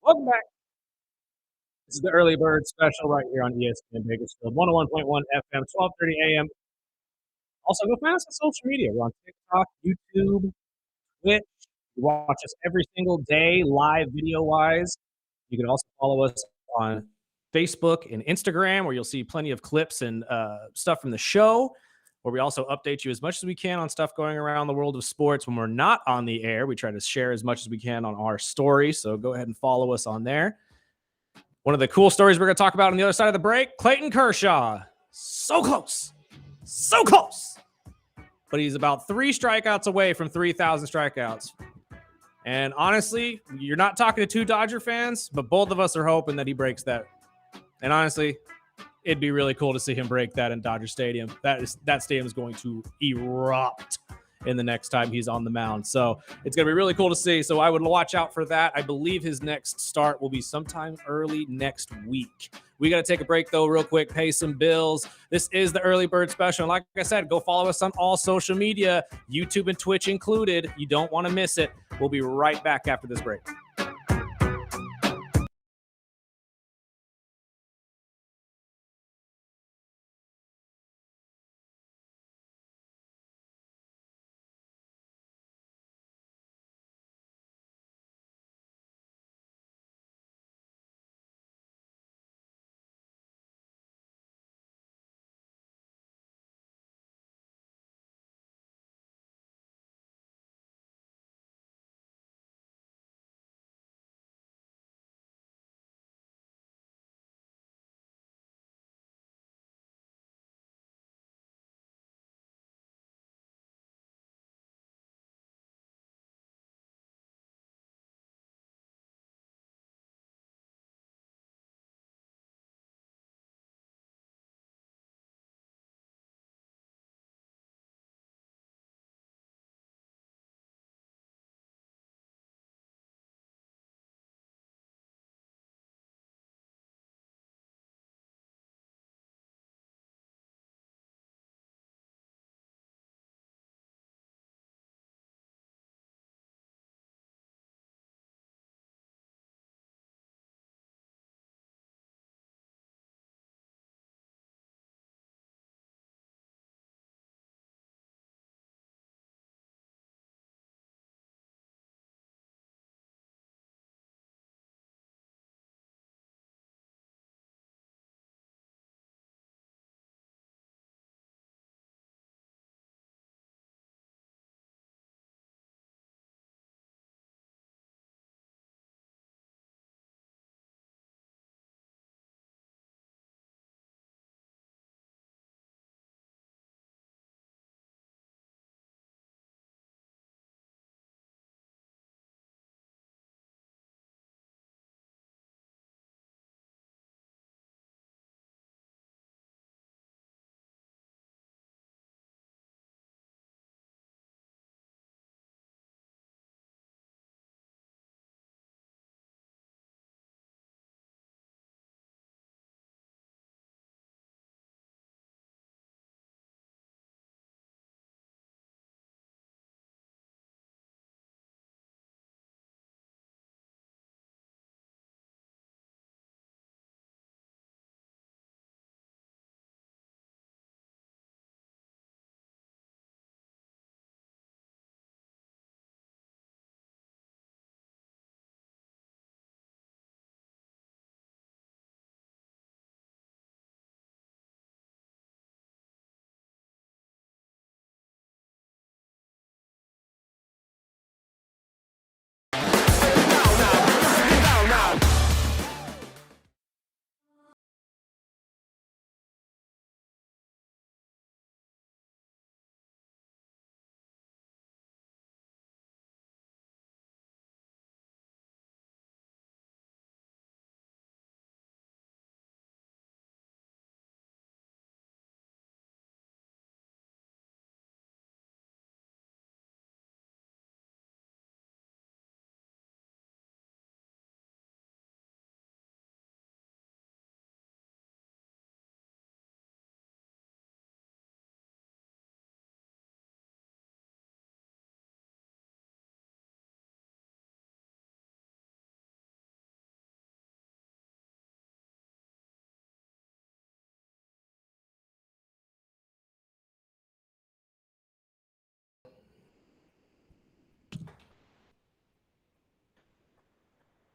Welcome back. This is the Early Bird Special right here on ESPN Bakersfield, 101.1 FM, 1230 AM. Also, go find us on social media. We're on TikTok, YouTube, Twitch. You watch us every single day, live video-wise. You can also follow us on Facebook and Instagram, where you'll see plenty of clips and stuff from the show. where we also update you as much as we can on stuff going around the world of sports. When we're not on the air, we try to share as much as we can on our story. So go ahead and follow us on there. One of the cool stories we're going to talk about on the other side of the break, Clayton Kershaw. So close. So close. But he's about 3 strikeouts away from 3,000 strikeouts. And honestly, you're not talking to 2 Dodger fans, but both of us are hoping that he breaks that. And honestly, it'd be really cool to see him break that in Dodger Stadium. That stadium is going to erupt in the next time he's on the mound. So it's going to be really cool to see. So I would watch out for that. I believe his next start will be sometime early next week. We got to take a break, though, real quick, pay some bills. This is the Early Bird Special. And like I said, go follow us on all social media, YouTube and Twitch included. You don't want to miss it. We'll be right back after this break.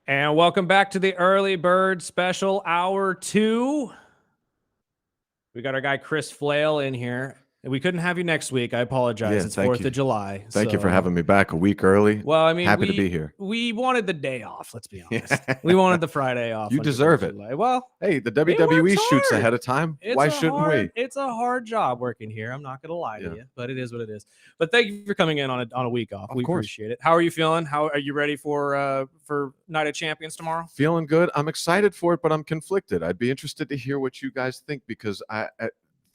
And welcome back to the Early Bird Special, Hour 2. We got our guy Chris Flail in here. We couldn't have you next week. I apologize. Yeah, It's thank 4th you. of July. Thank you for so- having me back a week early. Well, I mean, happy to be here. We wanted the day off. Let's be honest. We wanted the Friday off. You on deserve 4th of it. July. Well, Hey, the works WWE shoots hard. ahead of time. it's Why a shouldn't hard, we? It's a hard job working here. I'm not going to lie Yeah. to you, but it is what it is. But thank you for coming in on a week off. Of We course. appreciate it. How are you feeling? How are you ready for Night of Champions tomorrow? Feeling good. I'm excited for it, but I'm conflicted. I'd be interested to hear what you guys think because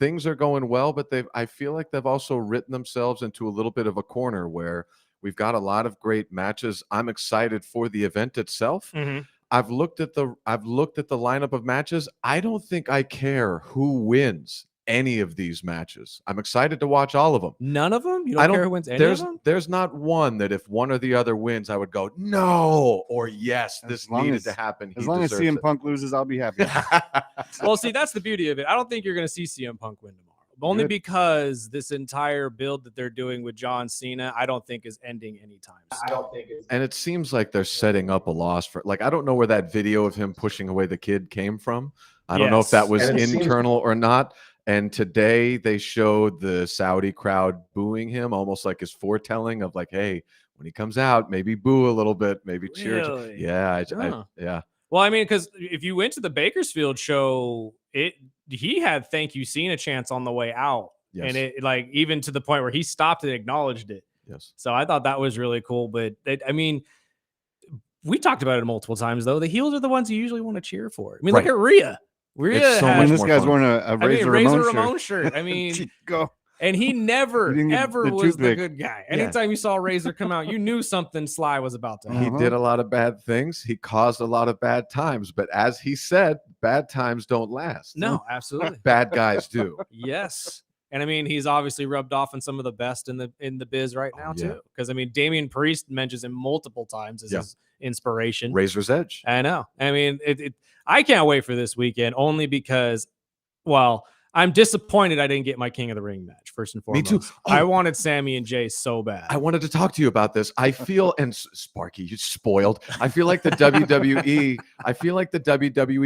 things are going well, but I feel like they've also written themselves into a little bit of a corner where we've got a lot of great matches. I'm excited for the event itself. Mm-hmm. I've looked at the lineup of matches. I don't think I care who wins any of these matches. I'm excited to watch all of them. None of them? You I don't don't- care who wins any of them? There's not one that if one or the other wins, I would go no or yes. As This long needed as- to happen. As He long as deserves CM it. Punk loses, I'll be happy. Well, see, that's the beauty of it. I don't think you're going to see CM Punk win tomorrow. Only Good. because this entire build that they're doing with John Cena, I don't think is ending anytime soon. And it seems like they're setting up a loss for I don't know where that video of him pushing away the kid came from. I don't know if that Yes. was And it seems- internal or not. And today they showed the Saudi crowd booing him, almost like his foretelling of like, hey, when he comes out, maybe boo a little bit, maybe cheer. Really? Yeah, Huh. yeah. Well, I mean, because if you went to the Bakersfield show, he had "Thank You Cena" chants on the way out, Yes. and it like even to the point where he stopped and acknowledged it. Yes. So I thought that was really cool. But I mean, we talked about it multiple times though. The heels are the ones you usually want to cheer for. I mean, Right. look at Rhea. Rhea It's so I had, mean, much this more guy's fun. wearing a Razor, Ramon shirt. I mean, Go. and he never, You didn't get ever the was the toothpick. good guy. Anytime you saw Razor come out, you knew something sly was about to happen. He did a lot of bad things. He caused a lot of bad times. But as he said, bad times don't last. No, absolutely. Bad guys do. Yes. And I mean, he's obviously rubbed off on some of the best in the biz right now, yeah. too. Because I mean, Damian Priest mentions him multiple times as Yeah. his inspiration. Razor's Edge. I know. I mean, I can't wait for this weekend only because, well, I'm disappointed I didn't get my King of the Ring match, first and Me foremost. too. I Oh. wanted Sammy and Jay so bad. I wanted to talk to you about this. I feel, and Sparky, you spoiled. I feel like the WWE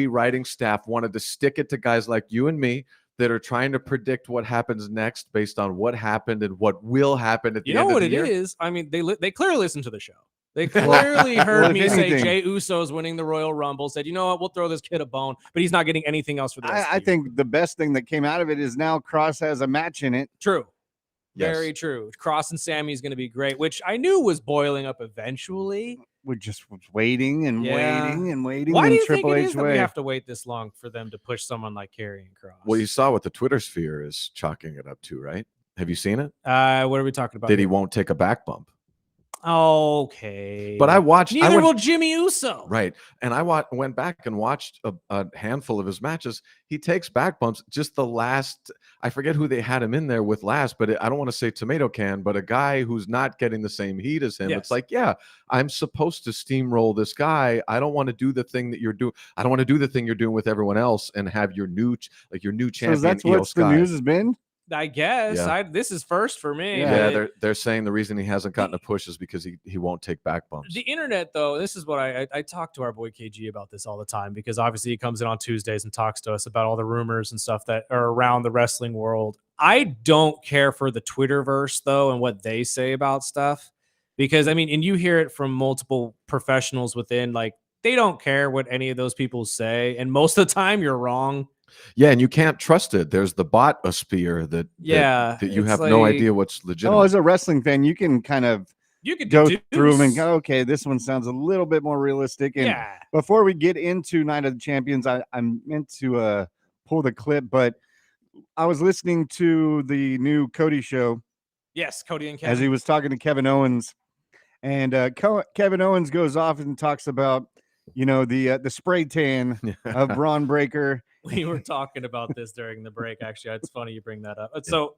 writing staff wanted to stick it to guys like you and me that are trying to predict what happens next based on what happened and what will happen at the You know end what of the it year. is? I mean, they clearly listened to the show. They clearly heard if me say anything- Jay Uso's winning the Royal Rumble, said, you know what, we'll throw this kid a bone, but he's not getting anything else for the rest I of the year. think the best thing that came out of it is now Cross has a match in it. True. Yes. Very true. Cross and Sammy is going to be great, which I knew was boiling up eventually. We just was waiting and Yeah. waiting and waiting. Why and do you Triple think it H is that way. we have to wait this long for them to push someone like Karrion Cross? Well, you saw what the Twitter sphere is chalking it up to, right? Have you seen it? what are we talking about? That he here? won't take a back bump. Okay. But I watched. I Neither went- will Jimmy Uso. Right. And I went back and watched a handful of his matches. He takes back bumps. Just the last, I forget who they had him in there with last, but I don't want to say tomato can, but a guy who's not getting the same heat as him. Yes. It's like, yeah, I'm supposed to steamroll this guy. I don't want to do the thing that you're doing. I don't want to do the thing you're doing with everyone else and have your new champion. So that's Io what the Sky. news has been. I guess. Yeah. This is first for me. Yeah, but they're saying the reason he hasn't gotten a push is because he won't take back bumps. the internet, though, this is what I talk to our boy KG about this all the time because obviously he comes in on Tuesdays and talks to us about all the rumors and stuff that are around the wrestling world. I don't care for the Twitterverse, though, and what they say about stuff because, I mean, and you hear it from multiple professionals within, like, they don't care what any of those people say. And most of the time, you're wrong. Yeah, and you can't trust it. There's the botosphere that Yeah, that you it's have no like- idea what's legitimate. Oh, as a wrestling fan, you can kind of You could go deduce. through them and go, okay, this one sounds a little bit more realistic. And Yeah. before we get into Night of the Champions, I meant to pull the clip, but I was listening to the new Cody show Yes, Cody and Kevin. as he was talking to Kevin Owens, and Kevin Owens goes off and talks about, you know, the spray tan of Braun Breaker. We were talking about this during the break. Actually, it's funny you bring that up. So,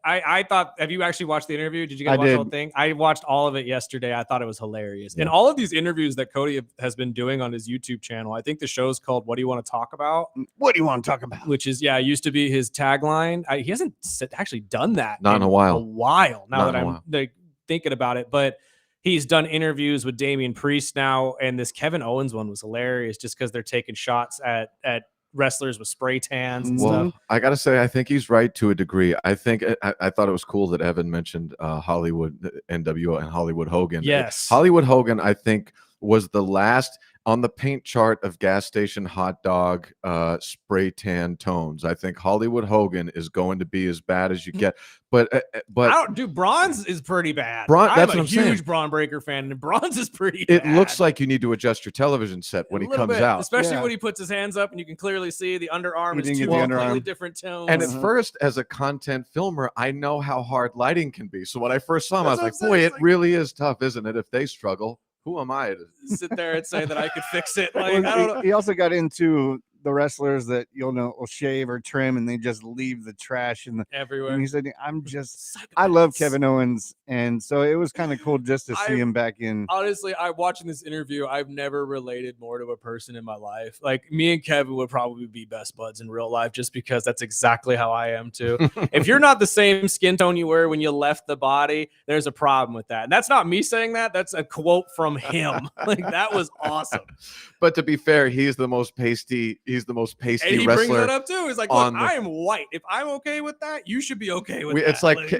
I thought, have you actually watched the interview? Did you guys I watch the whole did. thing? I watched all of it yesterday. I thought it was hilarious. And Yeah. all of these interviews that Cody has been doing on his YouTube channel, I think the show's called "What Do You Want to Talk About," What do you want to talk about? which is used to be his tagline. He hasn't actually done that Not in a while. Now Not that in a I'm while. like thinking about it, but he's done interviews with Damian Priest now, and this Kevin Owens one was hilarious just because they're taking shots at wrestlers with spray tans and Well, stuff. I got to say, I think he's right to a degree. I think I thought it was cool that Evan mentioned Hollywood NWO and Hollywood Hogan. Yes. Hollywood Hogan, I think, was the last on the paint chart of gas station hot dog spray tan tones. I think Hollywood Hogan is going to be as bad as you get. But Bronze is pretty bad. That's I'm what a I'm saying. huge Braun Breaker fan, and Bronze is pretty It bad. looks like you need to adjust your television set when A he little comes bit, out. especially Yeah. when he puts his hands up and you can clearly see the underarm He is didn't two get the completely underarm. different tones. And at first, as a content filmer, I know how hard lighting can be. So when I first saw him, I was That's like, what I'm boy, saying. it It's like- really is tough, isn't it? If they struggle, who am I to sit there and say that I could fix it. Like, Well, I don't know. he also got into the wrestlers that will shave or trim and they just leave the trash in the. Everywhere. And he said, I love Kevin Owens, and so it was kind of cool just to see him back in. Honestly, I'm watching this interview. I've never related more to a person in my life. Like, me and Kevin would probably be best buds in real life just because that's exactly how I am too. If you're not the same skin tone you were when you left the body, there's a problem with that. And that's not me saying that. That's a quote from him. Like, that was awesome. But to be fair, he's the most pasty. He's the most pasty And he wrestler. brings that up too. He's like, on look, the- I am white. If I'm okay with that, you should be okay with that.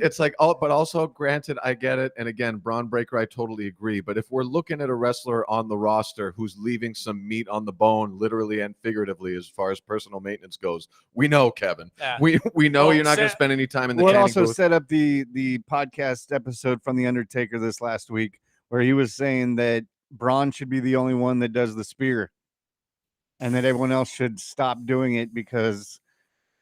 It's like, oh, but also granted, I get it. And again, Braun Breaker, I totally agree. But if we're looking at a wrestler on the roster who's leaving some meat on the bone, literally and figuratively, as far as personal maintenance goes, we know, Kevin. Yeah. We know Well, you're not going to Seth- spend any time in the Well, it tanning also booth. set up the podcast episode from The Undertaker this last week, where he was saying that Braun should be the only one that does the spear, and that everyone else should stop doing it because.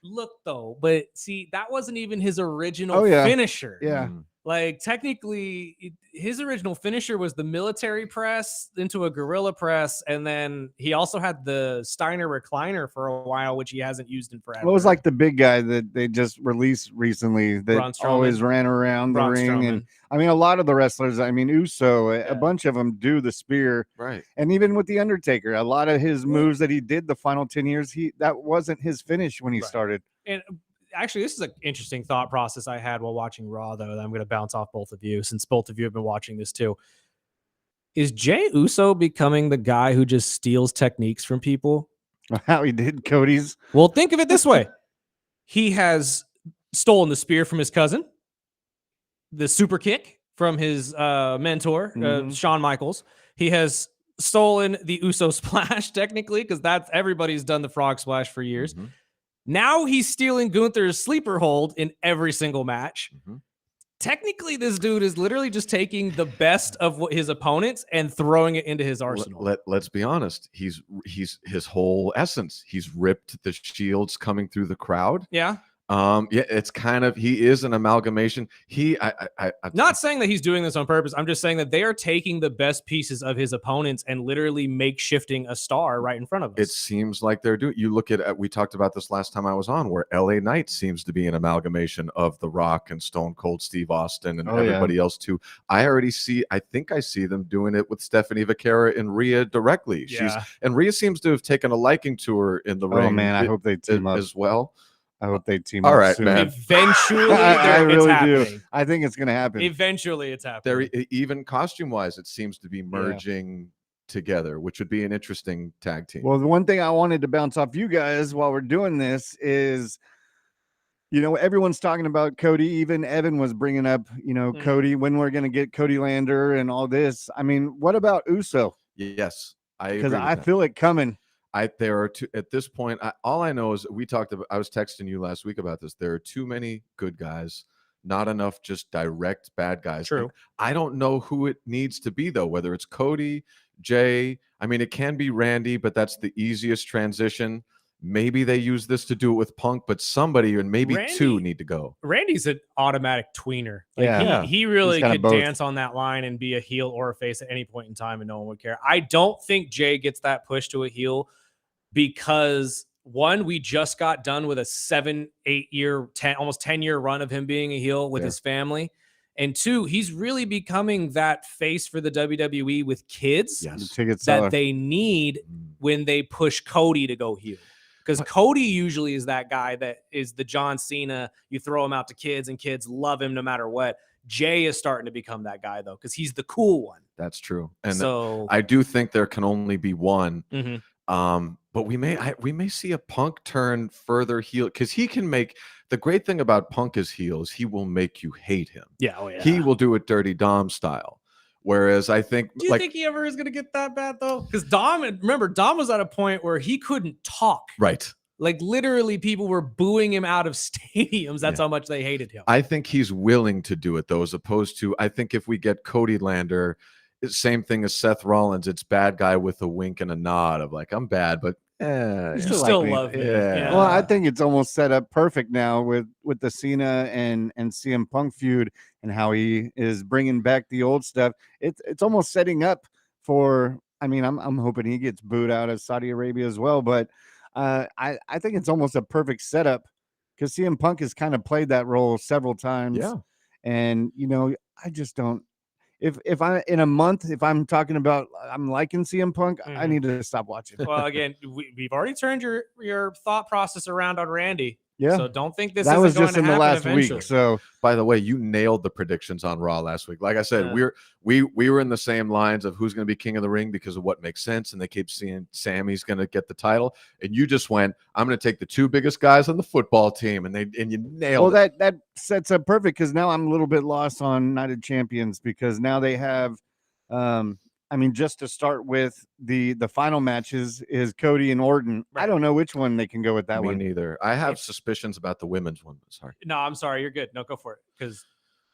Look though, but see, that wasn't even his original Oh, yeah. finisher. Yeah. Like, technically, his original finisher was the military press into a gorilla press, and then he also had the Steiner recliner for a while, which he hasn't used in forever. What was like the big guy that they just released recently that Braun Strowman. always ran around the Braun ring? Strowman. And I mean, a lot of the wrestlers, I mean, Uso, Yeah. a bunch of them do the spear. Right. And even with The Undertaker, a lot of his moves that he did the final 10 years, that wasn't his finish when he Right. started. And actually, this is an interesting thought process I had while watching Raw, though, that I'm going to bounce off both of you, since both of you have been watching this too. Is Jey Uso becoming the guy who just steals techniques from people? How he did Cody's. Well, think of it this way. He has stolen the spear from his cousin, the super kick from his mentor, Mhm. Shawn Michaels. He has stolen the Uso splash, technically, because everybody's done the frog splash for years. Mhm. Now he's stealing Gunther's sleeper hold in every single match. Mhm. Technically, this dude is literally just taking the best of his opponents and throwing it into his arsenal. Let's be honest. He's his whole essence. He's ripped the shields coming through the crowd. Yeah. Yeah, it's kind of, he is an amalgamation. I'm Not saying that he's doing this on purpose. I'm just saying that they are taking the best pieces of his opponents and literally makeshifting a star right in front of us. It seems like they're doing. You look at we talked about this last time I was on, where LA Knight seems to be an amalgamation of The Rock and Stone Cold Steve Austin and Oh, yeah. everybody else too. I think I see them doing it with Stephanie Vaquera and Rhea directly. Yeah. And Rhea seems to have taken a liking to her in the ring. Oh, man, I hope they team up. as well. I hope they team All up right, soon. man. Eventually, I it's really do. happening. I think it's going to happen. Eventually, it's happening. They're even costume wise, it seems to be merging together, which would be an interesting tag team. Well, the one thing I wanted to bounce off you guys while we're doing this is, everyone's talking about Cody. Even Evan was bringing up, Cody, when we're going to get Cody Lander and all this. I mean, what about Uso? Yes, I agree. Because with I that. feel it coming. There are two at this point. All I know is I was texting you last week about this. There are too many good guys, not enough just direct bad guys. True. And I don't know who it needs to be though, whether it's Cody, Jay. I mean, it can be Randy, but that's the easiest transition. Maybe they use this to do it with Punk, but somebody and maybe two Randy- need to go. Randy's an automatic tweener. Like, Yeah. he really He's kinda could both. dance on that line and be a heel or a face at any point in time, and no one would care. I don't think Jay gets that push to a heel because, one, we just got done with a 7-8 year, almost 10-year run of him being a heel with Yeah. his family. And two, he's really becoming that face for the WWE with kids The Yes. ticket seller. that they need Mm. when they push Cody to go heel. Because Cody usually is that guy that is the John Cena. You throw him out to kids and kids love him no matter what. Jay is starting to become that guy, though, because he's the cool one. That's true. And So I do think there can only be one. Mhm. but we may see a Punk turn further heel, because he can make, the great thing about Punk as heel is he will make you hate him. Yeah, oh yeah. He will do it Dirty Dom style. Whereas I think, Do you think he ever is going to get that bad though? Because Dom was at a point where he couldn't talk. right. Like literally, people were booing him out of stadiums. That's how much they hated him. I think he's willing to do it though, as opposed to, I think if we get Cody Lander, same thing as Seth Rollins, it's bad guy with a wink and a nod of like, I'm bad, but you still love me. Yeah. Well, I think it's almost set up perfect now with the Cena and CM Punk feud and how he is bringing back the old stuff. It's almost setting up for. I mean, I'm hoping he gets booed out of Saudi Arabia as well, but I think it's almost a perfect setup because CM Punk has kind of played that role several times. Yeah, and I just don't. If I in a month, if I'm talking about I'm liking CM Punk, I need to stop watching. Well, again, we've already turned your thought process around on Randy. Yeah. So don't think this that isn't was going just to in the happen last eventually. week. So by the way, you nailed the predictions on Raw last week. Like I said, Yeah. we were in the same lines of who's going to be King of the Ring because of what makes sense, and they keep seeing Sammy's going to get the title, and you just went, I'm going to take the two biggest guys on the football team, and you nailed it. That sets up perfect because now I'm a little bit lost on Night of Champions because now they have I mean, just to start with the final matches is Cody and Orton. Right. I don't know which one they can go with that Me one. neither. I have suspicions about the women's one. Sorry. No, I'm sorry. You're good. No, go for it because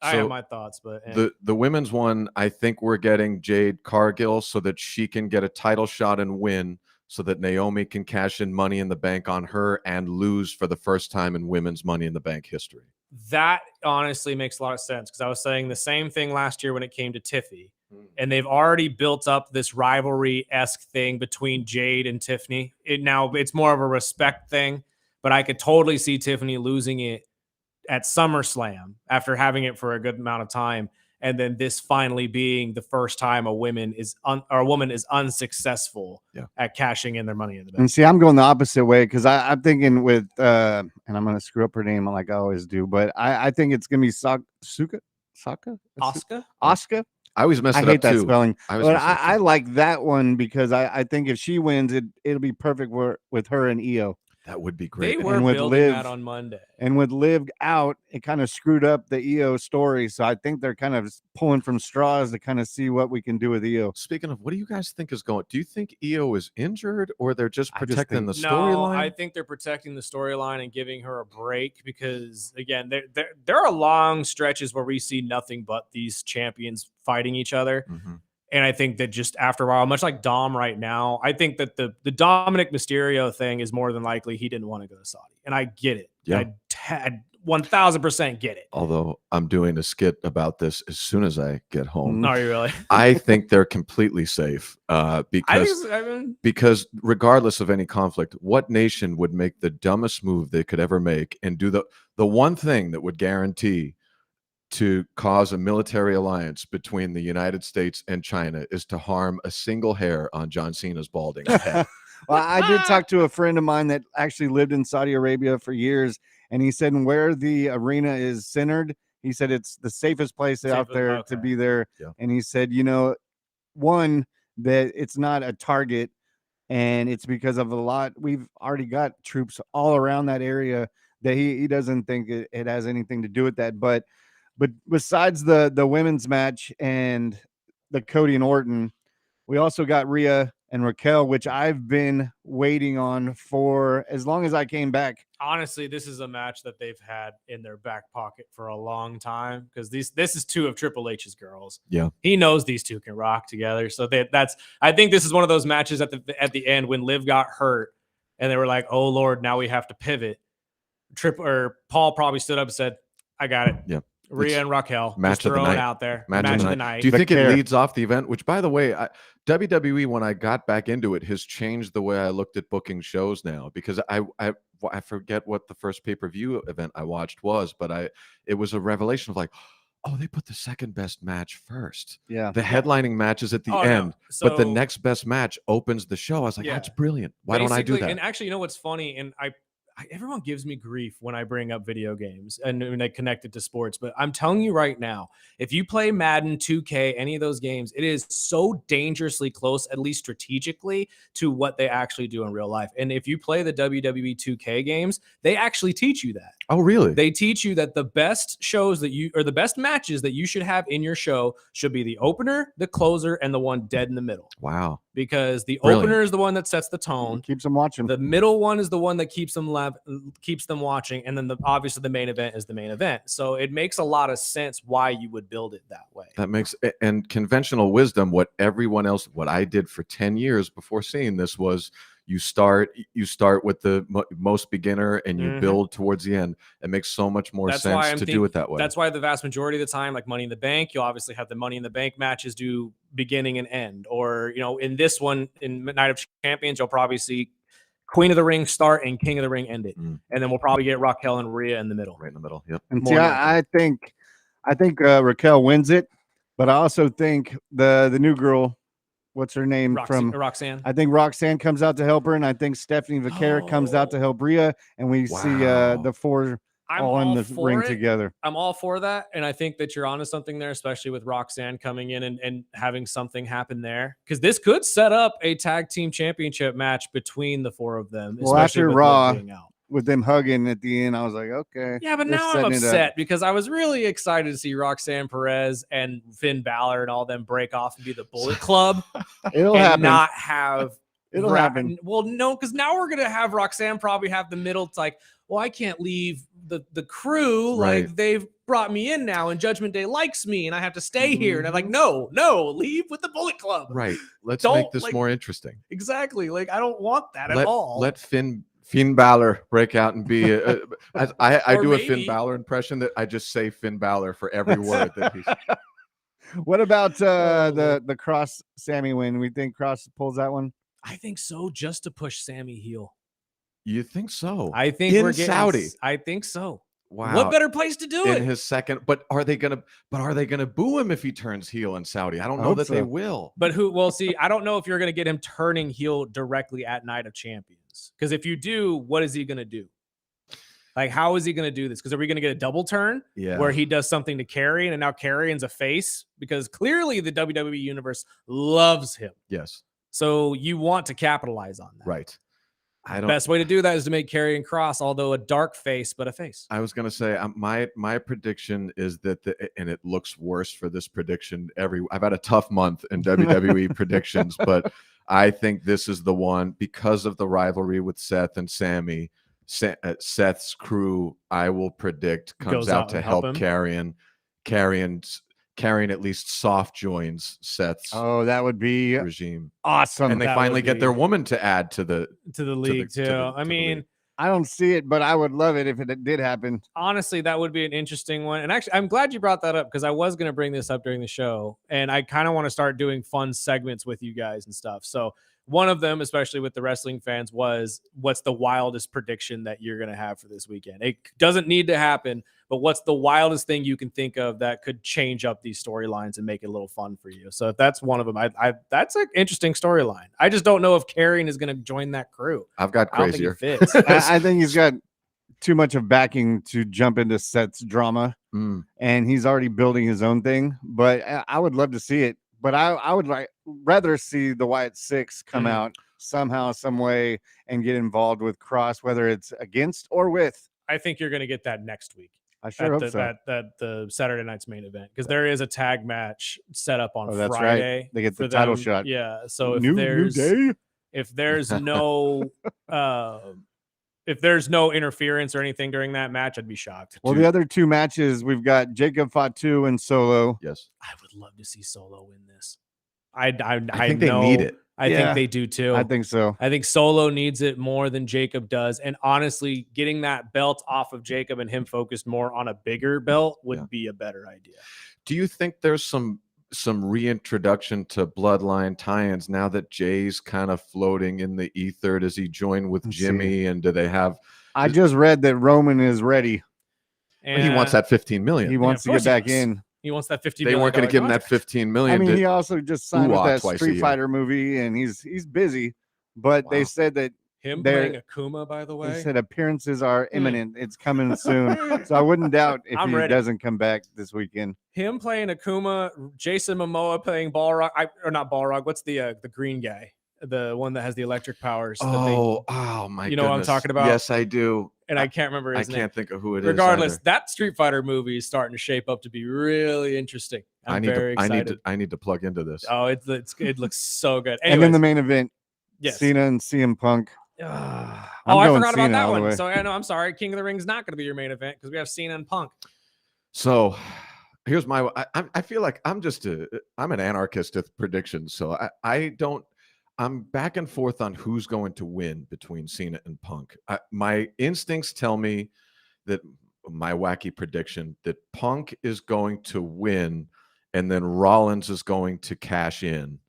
I have my thoughts. But the women's one, I think we're getting Jade Cargill so that she can get a title shot and win, so that Naomi can cash in Money in the Bank on her and lose for the first time in women's Money in the Bank history. That honestly makes a lot of sense because I was saying the same thing last year when it came to Tiffy. And they've already built up this rivalry-esque thing between Jade and Tiffany. Now it's more of a respect thing, but I could totally see Tiffany losing it at SummerSlam after having it for a good amount of time. And then this finally being the first time a woman is unsuccessful at cashing in their Money in the Bank. And see, I'm going the opposite way because I'm thinking with, and I'm going to screw up her name like I always do, but I think it's going to be Asuka. I always mess it I hate up that too. spelling. But I like that one because I think if she wins, it'll be perfect with her and Io. That would be great. They were with building Liv, that on Monday. And with Liv out, it kind of screwed up the Io story. So I think they're kind of pulling from straws to kind of see what we can do with Io. Speaking of, what do you guys think is going? Do you think Io is injured, or they're just protecting the No, storyline? I think they're protecting the storyline and giving her a break because, again, there are long stretches where we see nothing but these champions fighting each other. Mm-hmm. And I think that just after a while, much like Dom right now, I think that the Dominic Mysterio thing is more than likely he didn't want to go to Saudi. And I get it. Yeah. I 1000% get it. Although I'm doing a skit about this as soon as I get home. Are you really? I think they're completely safe because regardless of any conflict, what nation would make the dumbest move they could ever make and do the one thing that would guarantee to cause a military alliance between the United States and China is to harm a single hair on John Cena's balding head. Well, I did talk to a friend of mine that actually lived in Saudi Arabia for years, and he said where the arena is centered, he said it's the safest place out there to be there. Yeah. And he said, one, that it's not a target, and it's because of we've already got troops all around that area that he doesn't think it has anything to do with that. But besides the women's match and the Cody and Orton, we also got Rhea and Raquel, which I've been waiting on for as long as I came back. Honestly, this is a match that they've had in their back pocket for a long time because this is two of Triple H's girls. Yeah, he knows these two can rock together. So I think this is one of those matches at the end when Liv got hurt and they were like, "Oh Lord, now we have to pivot." Paul probably stood up and said, "I got it." Yeah. Rhea and Raquel, match of the night. out there. Match of the night. Do you think it leads off the event? Which, by the way, WWE, when I got back into it, has changed the way I looked at booking shows now because I forget what the first pay-per-view event I watched was, but it was a revelation of like, oh, they put the second best match first. Yeah, the headlining match is at the end, but the next best match opens the show. I was like, that's brilliant. Why don't I do that? And actually, what's funny? And everyone gives me grief when I bring up video games and when they connect it to sports. But I'm telling you right now, if you play Madden, 2K, any of those games, it is so dangerously close, at least strategically, to what they actually do in real life. And if you play the WWE 2K games, they actually teach you that. Oh, really? They teach you that the best shows that you, or the best matches that you should have in your show should be the opener, the closer, and the one dead in the middle. Wow. Because the Brilliant. opener is the one that sets the tone. Keeps them watching. The middle one is the one that keeps them watching, and then obviously the main event is the main event. So it makes a lot of sense why you would build it that way. That makes, and conventional wisdom, what everyone else, what I did for 10 years before seeing this was you start with the most beginner and you build towards the end. It makes so much more sense to do it that way. That's why the vast majority of the time, like Money in the Bank, you'll obviously have the Money in the Bank matches do beginning and end. Or, you know, in this one, in Night of Champions, you'll probably see Queen of the Ring start and King of the Ring end it. And then we'll probably get Raquel and Rhea in the middle. Right in the middle. Yep. And see, I think Raquel wins it, but I also think the new girl, what's her name, Roxanne. I think Roxanne comes out to help her, and I think Stephanie Vaquera comes out to help Rhea, and we see the four all in the ring together. I'm all for that, and I think that you're onto something there, especially with Roxanne coming in and having something happen there, because this could set up a tag team championship match between the four of them. Well, after Raw, with them hugging at the end, I was like, okay. Yeah, but now I'm upset because I was really excited to see Roxanne Perez and Finn Balor and all them break off and be the Bullet Club. It'll happen. Not have It'll happen. Well, no, because now we're gonna have Roxanne probably have the middle. It's like, well, I can't leave the crew. Right. Like they've brought me in now, and Judgment Day likes me, and I have to stay here. And I'm like, no, leave with the Bullet Club. Right. Let's make this more interesting. Exactly. Like I don't want that at all. Let Finn Balor break out and be I do a Finn Balor impression that I just say Finn Balor for every word that he's. What about the Cross Sammy win? We think Cross pulls that one? I think so, just to push Sammy heel. You think so? I think we're getting Saudi. I think so. Wow. What better place to do it? In his second, but are they gonna boo him if he turns heel in Saudi? I don't know that they will. But well, see, I don't know if you're gonna get him turning heel directly at Night of Champions. Because if you do, what is he gonna do? Like, how is he gonna do this? Because are we gonna get a double turn where he does something to Karrion and now Karrion's a face? Because clearly the WWE universe loves him. Yes. So you want to capitalize on that. Right. Best way to do that is to make Karrion Kross, although a dark face, but a face. I was going to say my prediction is that and it looks worse for this prediction. I've had a tough month in WWE predictions, but I think this is the one because of the rivalry with Seth and Sammy. Seth's crew, I will predict, comes out to help Karrion. Karrion at least soft joins Seth's that would be regime. Awesome. And they finally get their woman to add to the league too. I mean, I don't see it, but I would love it if it did happen. Honestly, that would be an interesting one. And actually, I'm glad you brought that up because I was going to bring this up during the show. And I kind of want to start doing fun segments with you guys and stuff. So one of them, especially with the wrestling fans, was what's the wildest prediction that you're going to have for this weekend? It doesn't need to happen, but what's the wildest thing you can think of that could change up these storylines and make it a little fun for you? So if that's one of them, that's an interesting storyline. I just don't know if Karrion is going to join that crew. I've got crazier. I don't think he fits. I think he's got too much of backing to jump into Seth's drama, and he's already building his own thing. But I would love to see it. But I would rather see the Wyatt Six come out somehow, some way, and get involved with Cross, whether it's against or with. I think you're going to get that next week. I sure hope so. At the Saturday night's main event, because there is a tag match set up on that's Friday. Right. They get the title shot. Yeah. So if there's no interference or anything during that match, I'd be shocked. Well, the other two matches, we've got Jacob Fatu and Solo. Yes. I would love to see Solo win this. I think they need it. I think they do too. I think so. I think Solo needs it more than Jacob does. And honestly, getting that belt off of Jacob and him focused more on a bigger belt would be a better idea. Do you think there's some reintroduction to bloodline tie-ins now that Jay's kind of floating in the ether? Does he join with Jimmy? And do they have? I just read that Roman is ready. And he wants that $15 million. He wants to get back in. He wants that $50 They million. weren't going to give him that $15 million. I mean, he also just signed with that Street Fighter movie, and he's busy. But they said that Him They're- playing Akuma, by the way. He said appearances are imminent. It's coming soon. So I wouldn't doubt if I'm he ready. doesn't come back this weekend. Him playing Akuma, Jason Momoa playing Balrog, or not Balrog. What's the green guy? The one that has the electric powers. Oh my You know what I'm goodness. talking about? Yes, I do. And I can't remember I his name. can't think of who it is. Regardless, either. that Street Fighter movie is starting to shape up to be really interesting. I'm very excited. I need to plug into this. Oh, it looks so good. And then Anyways, the main event, yes. Cena and CM Punk. Oh, I'm I going forgot about Cena that all the one. way. So I know. I'm sorry. King of the Ring's not going to be your main event because we have Cena and Punk. So here's my I feel like I'm an anarchist with predictions. So I'm back and forth on who's going to win between Cena and Punk. My instincts tell me that my wacky prediction that Punk is going to win and then Rollins is going to cash in.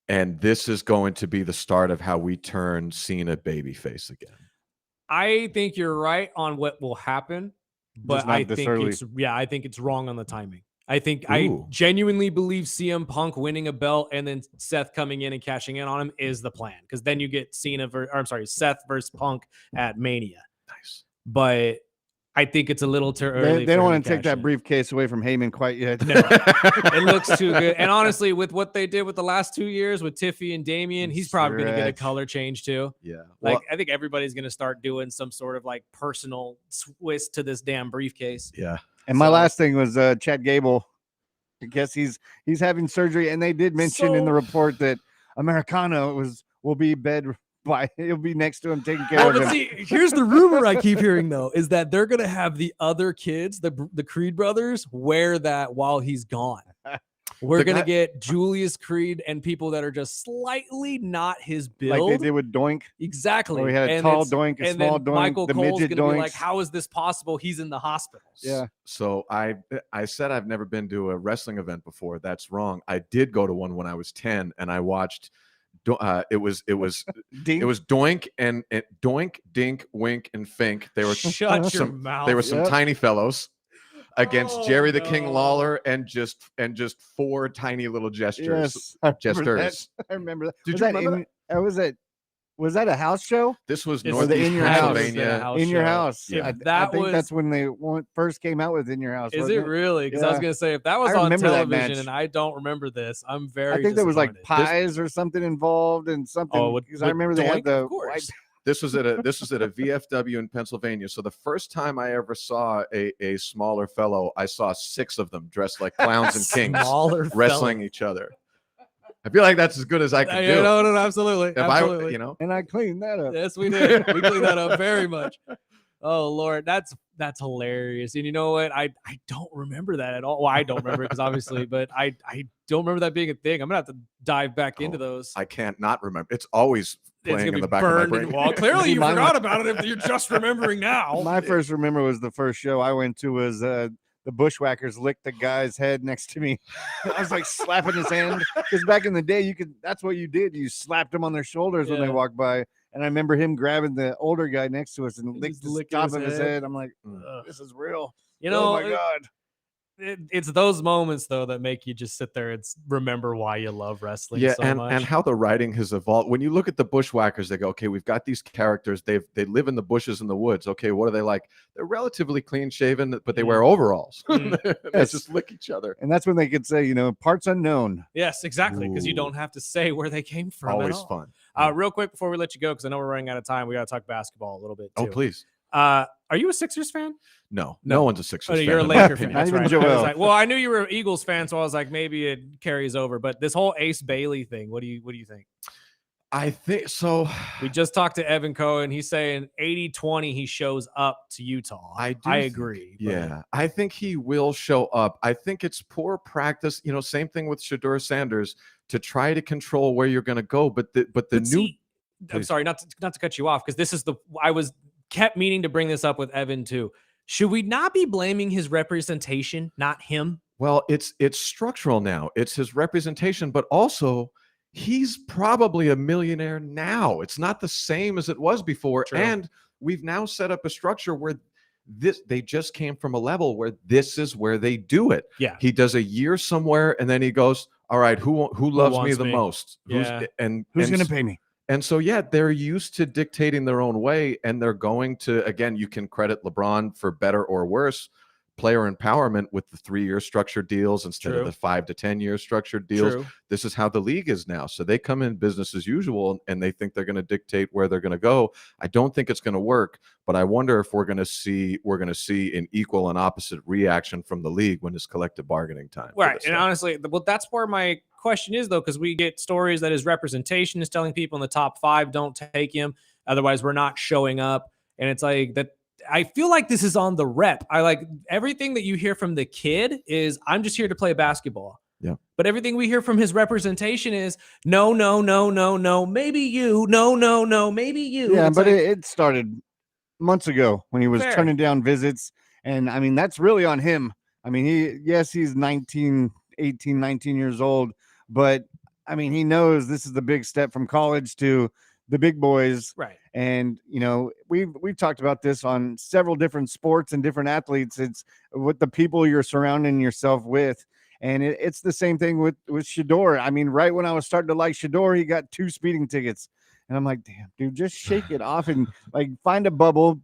And this is going to be the start of how we turn Cena babyface again. I think you're right on what will happen, but not I this think early. I think it's wrong on the timing. I Ooh. genuinely believe CM Punk winning a belt and then Seth coming in and cashing in on him is the plan, because then you get Seth versus Punk at Mania. Nice. But I think it's a little too early. They don't for him want to take cash that in. briefcase away from Heyman quite yet. No, it looks too good. And honestly, with what they did with the last 2 years with Tiffy and Damian, he's probably going to get a Stretch. color change too. Yeah. Like, I think everybody's going to start doing some sort of like personal twist to this damn briefcase. Yeah. And my So- last thing was Chad Gable. I guess he's having surgery, and they did mention in the report that Americano will be he'll be next to him taking care Well, of but him. see, here's the rumor I keep hearing though, is that they're gonna have the other kids, the Creed brothers, wear that while he's gone. We're The gonna guy- get Julius Creed and people that are just slightly not his build. Like they did with Doink. Exactly. Where we had a And tall it's- Doink, a and small then Doink, Michael the Cole's midget gonna be like, Doinks. how is this possible? He's in the hospital. Yeah. So I said I've never been to a wrestling event before. That's wrong. I did go to one when I was 10, and I watched. It was Dink. it was Doink and Doink, Dink, Wink, and Fink. They were Shut your some mouth. they were some Yep. tiny fellows against Oh, Jerry the King no. Lawler and just 4 tiny little gestures. Yes, I remember that. Gestures. I remember that. Did was you that remember was that a house show? This was It's- Northeast in your house. Pennsylvania. House In your show. house. Yeah. I That think was- that's when they first came out with In Your House. Is wasn't it really? Because I was Yeah. gonna say, if that was I on remember that television match. and I don't remember this, I'm very. I think there was like disappointed. pies or something involved and something. Oh, with- because I with remember they Doink? had the Of course. white- This was at a VFW in Pennsylvania. So the first time I ever saw a smaller fellow, I saw 6 of them dressed like clowns and kings Smaller wrestling each other. I feel like that's as good as I can do. No, absolutely. If Absolutely. I, and I cleaned that up. Yes, we did. We cleaned that up very much. Oh Lord, that's hilarious. And you know what? I don't remember that at all. Well, I don't remember it because obviously, but I don't remember that being a thing. I'm gonna have to dive back into those. I can't not remember. It's always It's playing gonna in be the back of my burned brain. in- Well, clearly See, you mine- forgot about it if you're just remembering now. My first remember was the first show I went to was the Bushwhackers licked the guy's head next to me. I was like slapping his hand because back in the day that's what you did. You slapped them on their shoulders when they Yeah. walked by. And I remember him grabbing the older guy next to us and licked Just the licking top his of his head. head. I'm like, Ugh. this is real. You know, oh my God. it's those moments though that make you just sit there and remember why you love wrestling Yeah, so much. and how the writing has evolved. When you look at the Bushwhackers, they go, okay, we've got these characters. They live in the bushes in the woods. Okay, what are they like? They're relatively clean shaven, but they wear overalls. Mm. They Yes. just lick each other. And that's when they could say, parts unknown. Yes, exactly, because you Ooh. don't have to say where they came from. at Always all. fun. Real quick before we let you go, because I know we're running out of time, we got to talk basketball a little bit. Oh, Too. please. Are you a Sixers fan? No No. one's a Sixers Oh, fan. you're a in my Laker fan. opinion. Not That's even right. I was Joel. like, well, I knew you were an Eagles fan, so I was like, maybe it carries over. But this whole Ace Bailey thing, what do you think? I think so. We just talked to Evan Cohen. He's saying 80-20 he shows up to Utah. I think- agree. but- Yeah, I think he will show up. I think it's poor practice. Same thing with Shedeur Sanders to try to control where you're going to go. But the But new see, I'm Please. sorry, not to cut you off, because this is kept meaning to bring this up with Evan too. Should we not be blaming his representation, not him? Well, it's structural now. It's his representation, but also he's probably a millionaire now. It's not the same as it was before. True. And we've now set up a structure where they just came from a level where this is where they do it. Yeah. He does a year somewhere and then he goes, all right, who loves me wants the me? most? Yeah. Who's and going to pay me? And so, yeah, they're used to dictating their own way, and they're going to, again, you can credit LeBron for better or worse player empowerment with the 3-year structured deals instead of True. the 5 to 10-year structured deals. True. This is how the league is now. So they come in business as usual, and they think they're going to dictate where they're going to go. I don't think it's going to work, but I wonder if we're going to see an equal and opposite reaction from the league when it's collective bargaining time. Right. And honestly, well, that's where my question is, though, because we get stories that his representation is telling people in the top 5 don't take him. Otherwise, we're not showing up. And it's like that. I feel like this is on the rep. I like everything that you hear from the kid is, I'm just here to play basketball. Yeah. But everything we hear from his representation is no, maybe you, no, maybe you. Yeah, It's but like, it started months ago when he was Fair. turning down visits. And I mean, that's really on him. I mean, he's 18, 19 years old, but I mean, he knows this is the big step from college to the big boys. right. And you know, we've talked about this on several different sports and different athletes. It's what the people you're surrounding yourself with. And it's the same thing with Shedeur. I mean, right when I was starting to like Shedeur, he got 2 speeding tickets. And I'm like, damn, dude, just shake it off and like find a bubble.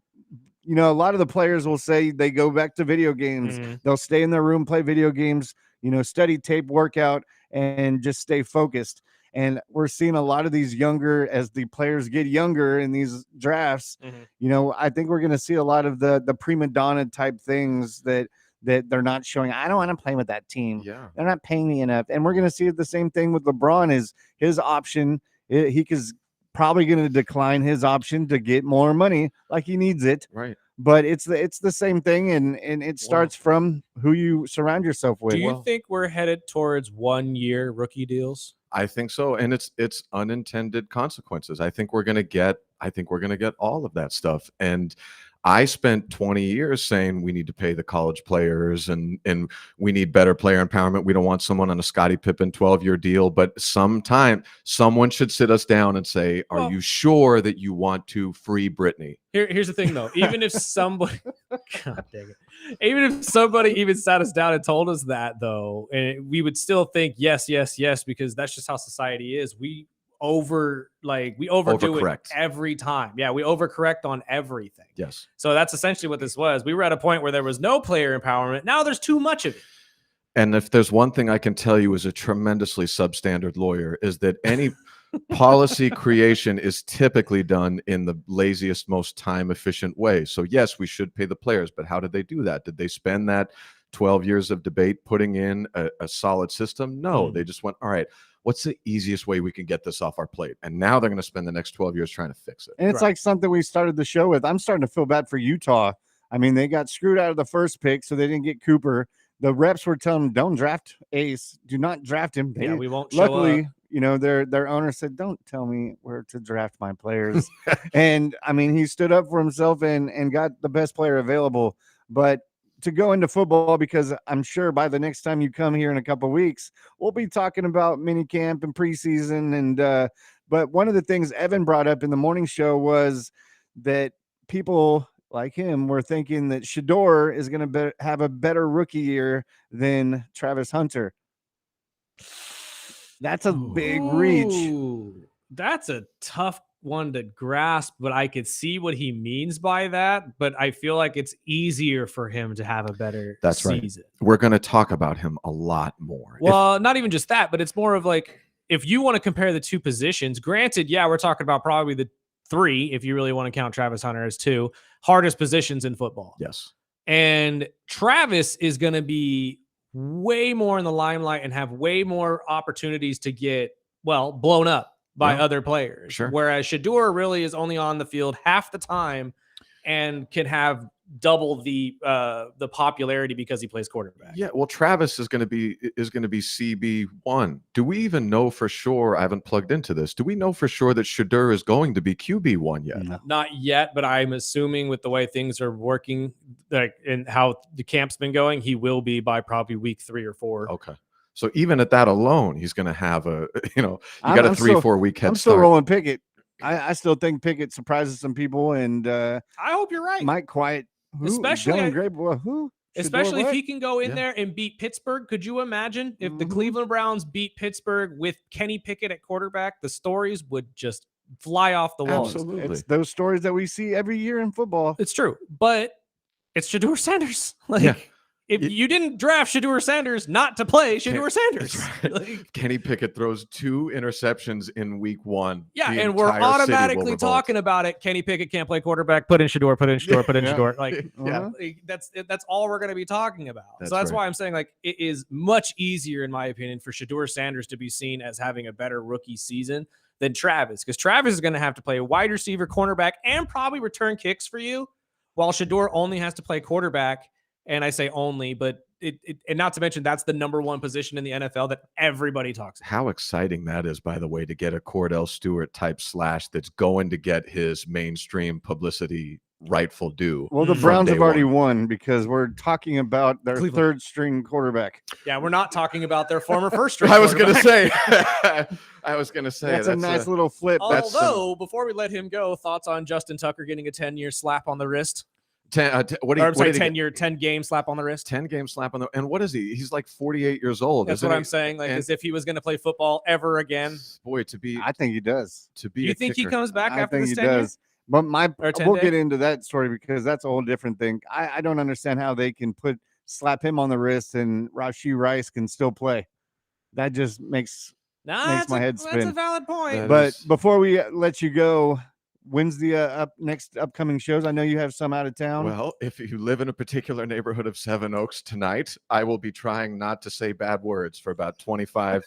You know, a lot of the players will say they go back to video games. Mhm. They'll stay in their room, play video games, you know, study tape, workout, and just stay focused. And we're seeing a lot of these younger, as the players get younger in these drafts, you know, I think we're going to see a lot of the prima donna type things that they're not showing. I don't want to play with that team. Yeah. They're not paying me enough. And we're going to see the same thing with LeBron. Is his option. He is probably going to decline his option to get more money, like he needs it. Right. But it's the same thing, and it starts from who you surround yourself with. Do you think we're headed towards 1-year rookie deals? I think so, and it's unintended consequences. I think we're going to get all of that stuff. And I spent 20 years saying we need to pay the college players and we need better player empowerment. We don't want someone on a Scottie Pippen 12-year deal, but sometime someone should sit us down and say, are you sure that you want to free Britney? Here's the thing, though. Even if somebody, God dang it, even if somebody even sat us down and told us that, though, and we would still think yes, because that's just how society is. We overdo Overcorrect. it every time. Yeah, we overcorrect on everything. Yes. So that's essentially what this was. We were at a point where there was no player empowerment. Now there's too much of it. And if there's one thing I can tell you as a tremendously substandard lawyer is that any policy creation is typically done in the laziest, most time efficient way. So yes, we should pay the players, but how did they do that? Did they spend that 12 years of debate putting in a solid system? No, they just went, all right, what's the easiest way we can get this off our plate? And now they're going to spend the next 12 years trying to fix it. And it's like something we started the show with. I'm starting to feel bad for Utah. I mean, they got screwed out of the first pick, so they didn't get Cooper. The reps were telling them, don't draft Ace. Do not draft him. We won't show luckily, up. you know, their owner said, don't tell me where to draft my players. And, I mean, he stood up for himself and got the best player available. But to go into football, because I'm sure by the next time you come here in a couple of weeks, we'll be talking about mini camp and preseason. And but one of the things Evan brought up in the morning show was that people like him were thinking that Shedeur is going to have a better rookie year than Travis Hunter. That's a big reach. Ooh, that's a tough one to grasp, but I could see what he means by that. But I feel like it's easier for him to have a better season. Right. We're going to talk about him a lot more. Well, not even just that, but it's more of like, if you want to compare the two positions, granted, yeah, we're talking about probably the 3, if you really want to count Travis Hunter as 2, hardest positions in football. Yes. And Travis is going to be way more in the limelight and have way more opportunities to get, blown up by other players. Sure. Whereas Shedeur really is only on the field half the time and can have double the popularity because he plays quarterback. Yeah, well, Travis is going to be CB1. Do we even know for sure? I haven't plugged into this. Do we know for sure that Shedeur is going to be QB1 yet? No. Not yet, but I'm assuming with the way things are working, like and how the camp's been going, he will be by probably week 3 or 4. Okay. So even at that alone, he's going to have a, you got a 3-4 week head I'm start. still rolling Pickett. I still think Pickett surprises some people, and I hope you're right. might quiet. Especially Shedeur if he can go in there and beat Pittsburgh. Could you imagine if the Cleveland Browns beat Pittsburgh with Kenny Pickett at quarterback? The stories would just fly off the walls. Absolutely. It's those stories that we see every year in football. It's true, but it's Shedeur Sanders. Like, Yeah. if you didn't draft Shedeur Sanders not to play Shedeur Sanders. That's right. Like, Kenny Pickett throws 2 interceptions in week 1. yeah, The and we're entire city will automatically revolt. talking about it. Kenny Pickett can't play quarterback. Put in Shedeur. Put in Shedeur. Put in Yeah. Shedeur. Like, Yeah. like, that's all we're going to be talking about. That's So that's right. why I'm saying, like, it is much easier, in my opinion, for Shedeur Sanders to be seen as having a better rookie season than Travis, because Travis is going to have to play wide receiver, cornerback, and probably return kicks for you, while Shedeur only has to play quarterback. And I say only, but and not to mention that's the number 1 position in the NFL that everybody talks about. How exciting that is, by the way, to get a Cordell Stewart type slash that's going to get his mainstream publicity rightful due. Well, the From Browns have day already one. won because we're talking about their Cleveland. 3rd string quarterback. Yeah, we're not talking about their former first string. I was going to quarterback. say, I was going to say That's a nice little flip. That's Although, before we let him go, thoughts on Justin Tucker getting a 10-year slap on the wrist? what, Or I'm sorry, did he get? 10-game slap on the wrist. 10-game slap on the, and what is he? He's like 48 years old. That's isn't what he? I'm saying. Like, And- as if he was going to play football ever again. Boy, to be I think he does. to be Do you a think he kicker. comes back I after think this he 10 year? does. But Or 10 we'll day? get into that story because that's a whole different thing. I don't understand how they can slap him on the wrist and Rashee Rice can still play. That just makes Nah, my head that's a spin. valid point. That But is- before we let you go, when's the next upcoming shows? I know you have some out of town. Well, if you live in a particular neighborhood of Seven Oaks tonight, I will be trying not to say bad words for about 25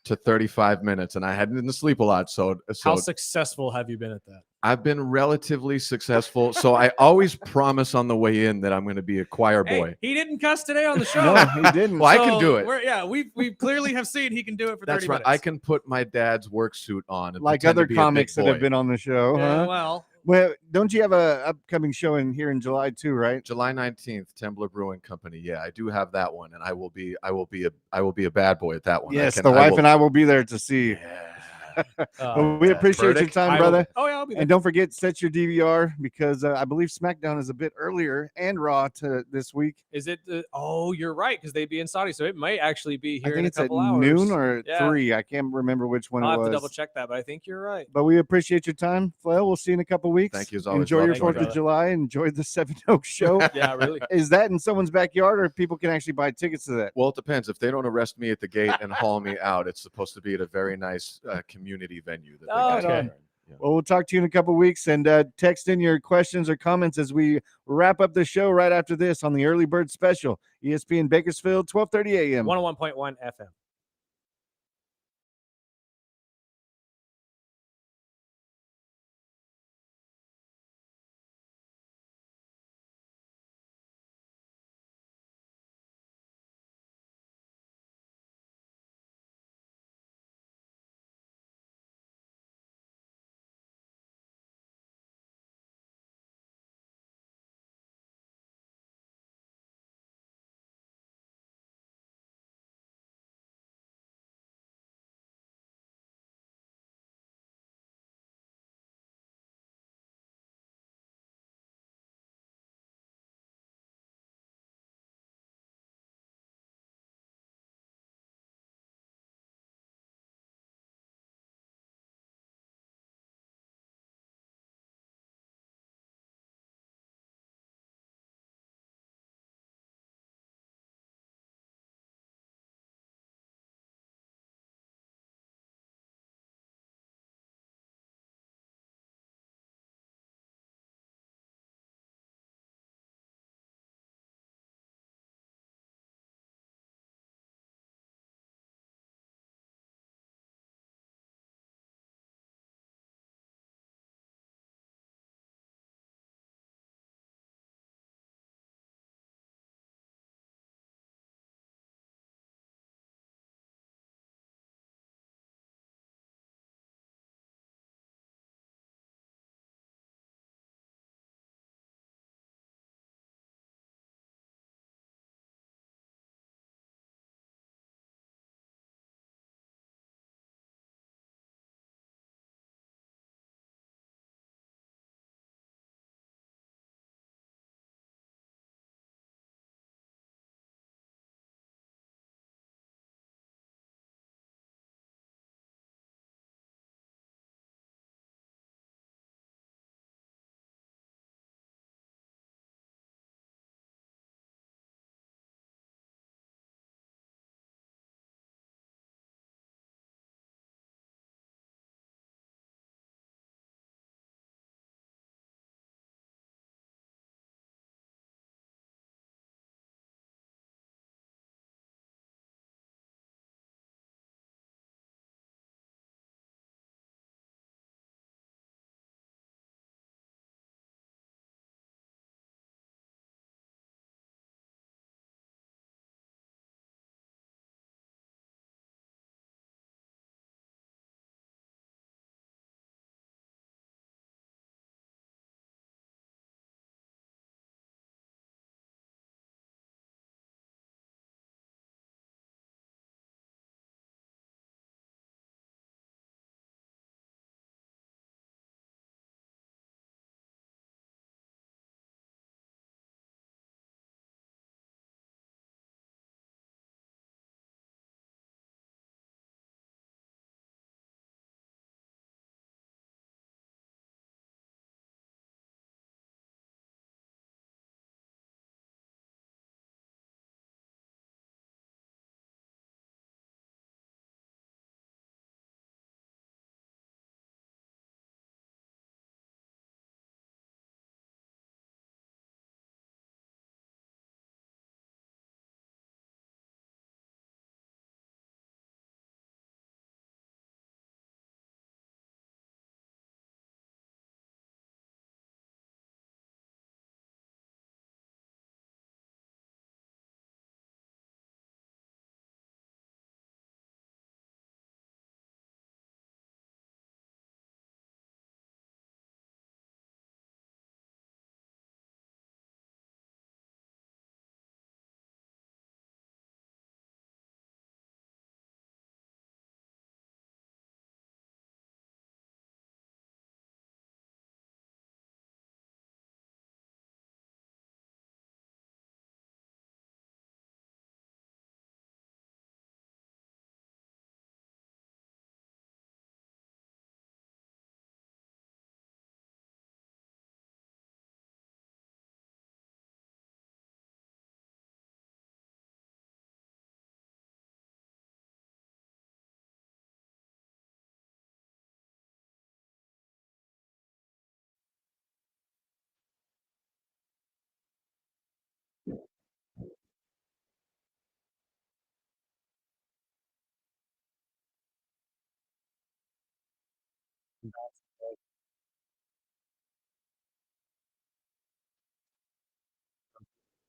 to 35 minutes, and I hadn't sleep a lot, so How successful have you been at that? I've been relatively successful. So I always promise on the way in that I'm going to be a choir boy. Hey, he didn't cuss today on the show. No, he didn't. Well, I can do it. We clearly have seen he can do it for That's 30 right. minutes. I can put my dad's work suit on, and Like pretend to other be a big comics that have boy. been on the show, Yeah, huh? well, Well, don't you have a upcoming show here in July too, right? July 19th, Tembler Brewing Company. Yeah, I do have that one, and I will be a bad boy at that one. Yes, the wife and I will be there to see. Well, we appreciate your Burdick, time, I will- brother. Oh, yeah, I'll be there. And don't forget, set your DVR because I believe SmackDown is a bit earlier and Raw this week. Is it? Oh, you're right, because they'd be in Saudi, so it might actually be I here think in a it's at couple hours. noon or Yeah. 3. I can't remember which one I'll it have was. to double check that, but I think you're right. But we appreciate your time, Flail. We'll see you in a couple weeks. Thank you as always. Enjoy Love your you, 4th of brother. July. Enjoy the Seven Oaks show. Yeah, really. Is that in someone's backyard or people can actually buy tickets to that? Well, it depends. If they don't arrest me at the gate and haul me out, it's supposed to be at a very nice community venue. That they Oh, got okay. there. Yeah. Well, we'll talk to you in a couple weeks and text in your questions or comments as we wrap up the show right after this on the Early Bird Special, ESPN Bakersfield, 12:30 a.m. 101.1 FM.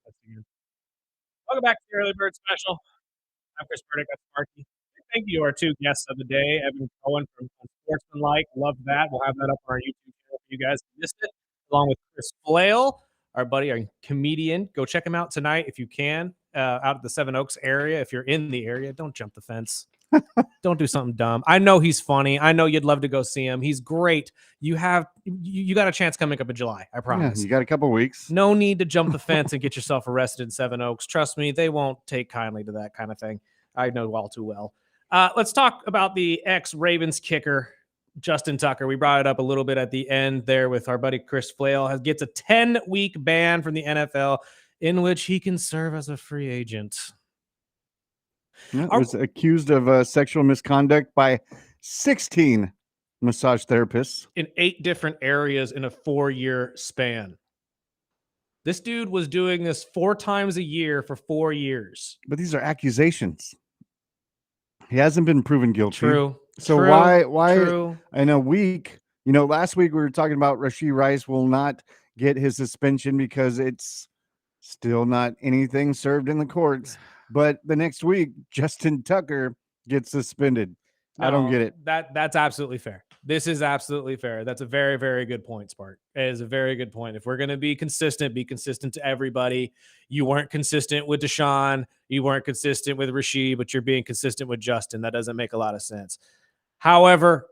Welcome back to the Early Bird Special. I'm Chris Burdick. That's Sparky. Thank you to our two guests of the day, Evan Cohen from Unsportsmanlike. Love that. We'll have that up on our YouTube channel for you guys who missed it, along with Chris Flail, our buddy, our comedian. Go check him out tonight if you can, out at the Seven Oaks area. If you're in the area, don't jump the fence. Don't do something dumb. I know he's funny. I know you'd love to go see him. He's great. You got a chance coming up in July. I promise. Yeah, you got a couple weeks. No need to jump the fence and get yourself arrested in Seven Oaks. Trust me, they won't take kindly to that kind of thing. I know all too well. Let's talk about the ex-Ravens kicker, Justin Tucker. We brought it up a little bit at the end there with our buddy Chris Flail. Gets a 10-week ban from the NFL in which he can serve as a free agent. Yeah, was accused of sexual misconduct by 16 massage therapists in 8 different areas in a 4-year span. This dude was doing this 4 times a year for 4 years. But these are accusations. He hasn't been proven guilty. True. So True. why True. in a week, last week we were talking about Rashee Rice will not get his suspension because it's still not anything served in the courts. But the next week, Justin Tucker gets suspended. I don't get it. That's absolutely fair. This is absolutely fair. That's a very, very good point, Spark. It is a very good point. If we're going to be consistent to everybody. You weren't consistent with Deshaun. You weren't consistent with Rashee, but you're being consistent with Justin. That doesn't make a lot of sense. However,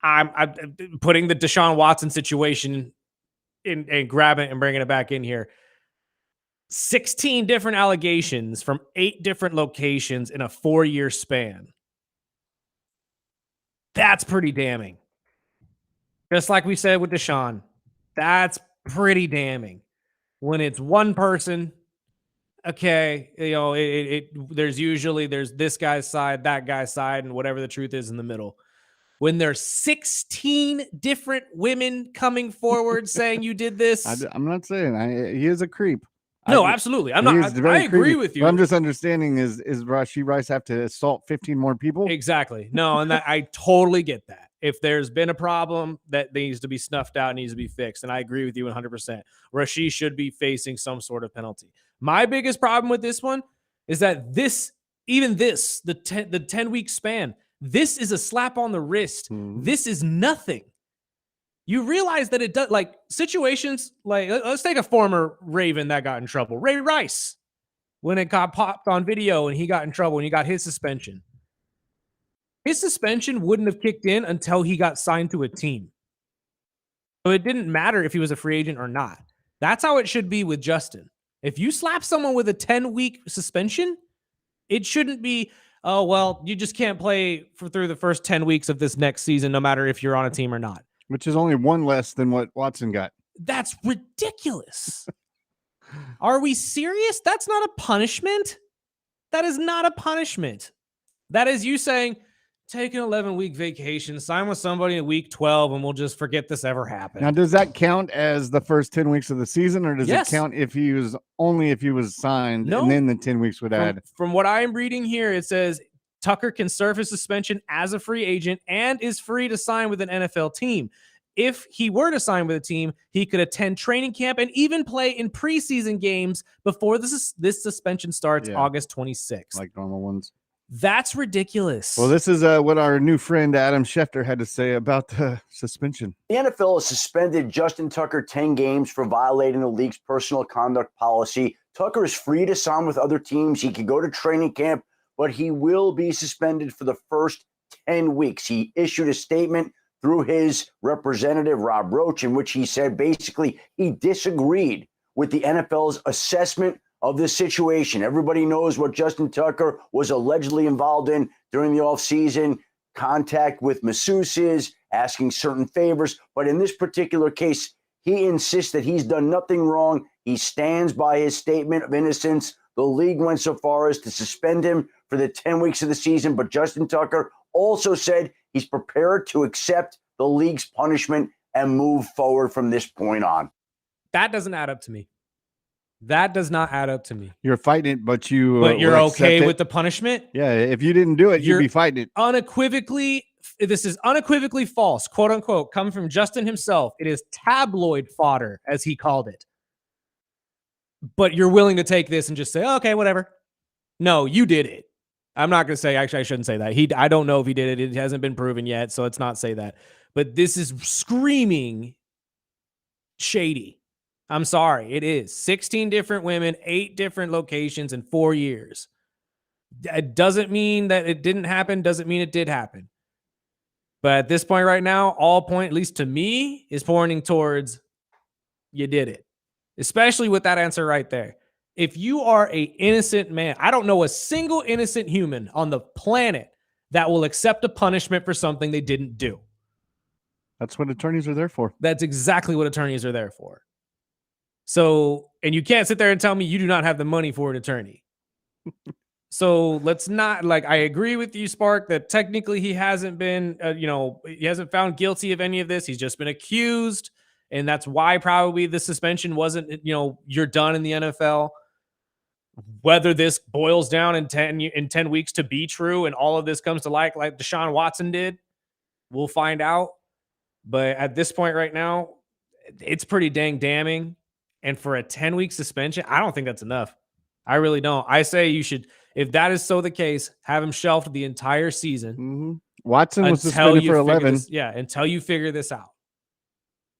I'm putting the Deshaun Watson situation in and grabbing it and bringing it back in here. 16 different allegations from 8 different locations in a 4-year span. That's pretty damning. Just like we said with Deshaun, that's pretty damning. When it's one person, okay, there's this guy's side, that guy's side, and whatever the truth is in the middle. When there's 16 different women coming forward saying you did this, I'm not saying he is a creep. No, absolutely. I agree with you. What I'm just understanding is Rashee Rice have to assault 15 more people? Exactly. No, and I totally get that. If there's been a problem that needs to be snuffed out, needs to be fixed, and I agree with you 100%. Rashee should be facing some sort of penalty. My biggest problem with this one is that the 10-week span, this is a slap on the wrist. Mm-hmm. This is nothing. You realize that it does, like, situations like, let's take a former Raven that got in trouble, Ray Rice, when it got popped on video and he got in trouble and he got his suspension. His suspension wouldn't have kicked in until he got signed to a team. So it didn't matter if he was a free agent or not. That's how it should be with Justin. If you slap someone with a 10-week suspension, it shouldn't be, oh, well, you just can't play through the first 10 weeks of this next season, no matter if you're on a team or not. Which is only one less than what Watson got. That's ridiculous. Are we serious? That's not a punishment. That is not a punishment. That is you saying, take an 11-week vacation, sign with somebody in week 12, and we'll just forget this ever happened. Now, does that count as the first 10 weeks of the season, or does it count if he was signed, No. and then the 10 weeks would add? From what I'm reading here, it says Tucker can serve his suspension as a free agent and is free to sign with an NFL team. If he were to sign with a team, he could attend training camp and even play in preseason games before this suspension starts August 26th. Like normal ones. That's ridiculous. Well, this is what our new friend Adam Schefter had to say about the suspension. The NFL has suspended Justin Tucker 10 games for violating the league's personal conduct policy. Tucker is free to sign with other teams. He could go to training camp, but he will be suspended for the first 10 weeks. He issued a statement through his representative, Rob Roach, in which he said basically he disagreed with the NFL's assessment of this situation. Everybody knows what Justin Tucker was allegedly involved in during the offseason, contact with masseuses, asking certain favors. But in this particular case, he insists that he's done nothing wrong. He stands by his statement of innocence. The league went so far as to suspend him for the 10 weeks of the season. But Justin Tucker also said he's prepared to accept the league's punishment and move forward from this point on. That doesn't add up to me. That does not add up to me. You're fighting it, but you're okay with the punishment? Yeah, if you didn't do it, you'd be fighting it. This is unequivocally false, quote unquote, coming from Justin himself. It is tabloid fodder, as he called it. but you're willing to take this and just say, okay, whatever. No, you did it. I'm not going to say, actually, I shouldn't say that. I don't know if he did it. It hasn't been proven yet, so let's not say that. But this is screaming shady. I'm sorry. It is 16 different women, 8 different locations in 4 years. It doesn't mean that it didn't happen. Doesn't mean it did happen. But at this point right now, all point, at least to me, is pointing towards you did it. Especially with that answer right there. If you are a innocent man, I don't know a single innocent human on the planet that will accept a punishment for something they didn't do. That's what attorneys are there for. That's exactly what attorneys are there for. So, and you can't sit there and tell me you do not have the money for an attorney. So let's not, like, I agree with you, Spark, that technically he hasn't been, he hasn't found guilty of any of this. He's just been accused. And that's why probably the suspension wasn't, you're done in the NFL. Whether this boils down in 10 weeks to be true and all of this comes to light like Deshaun Watson did, we'll find out. But at this point right now, it's pretty dang damning. And for a 10-week suspension, I don't think that's enough. I really don't. I say you should, if that is so the case, have him shelved the entire season. Mm-hmm. Watson was suspended for 11. Until you figure this out.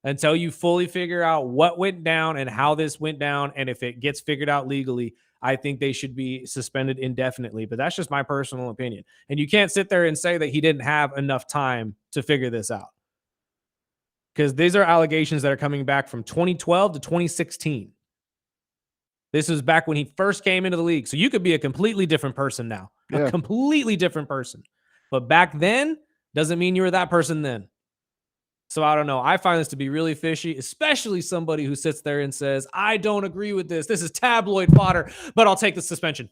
Until you fully figure out what went down and how this went down. And if it gets figured out legally, I think they should be suspended indefinitely. But that's just my personal opinion. And you can't sit there and say that he didn't have enough time to figure this out. Because these are allegations that are coming back from 2012 to 2016. This was back when he first came into the league. So you could be a completely different person now. Yeah. A completely different person. But back then doesn't mean you were that person then. So I don't know. I find this to be really fishy, especially somebody who sits there and says, I don't agree with this. This is tabloid fodder, but I'll take the suspension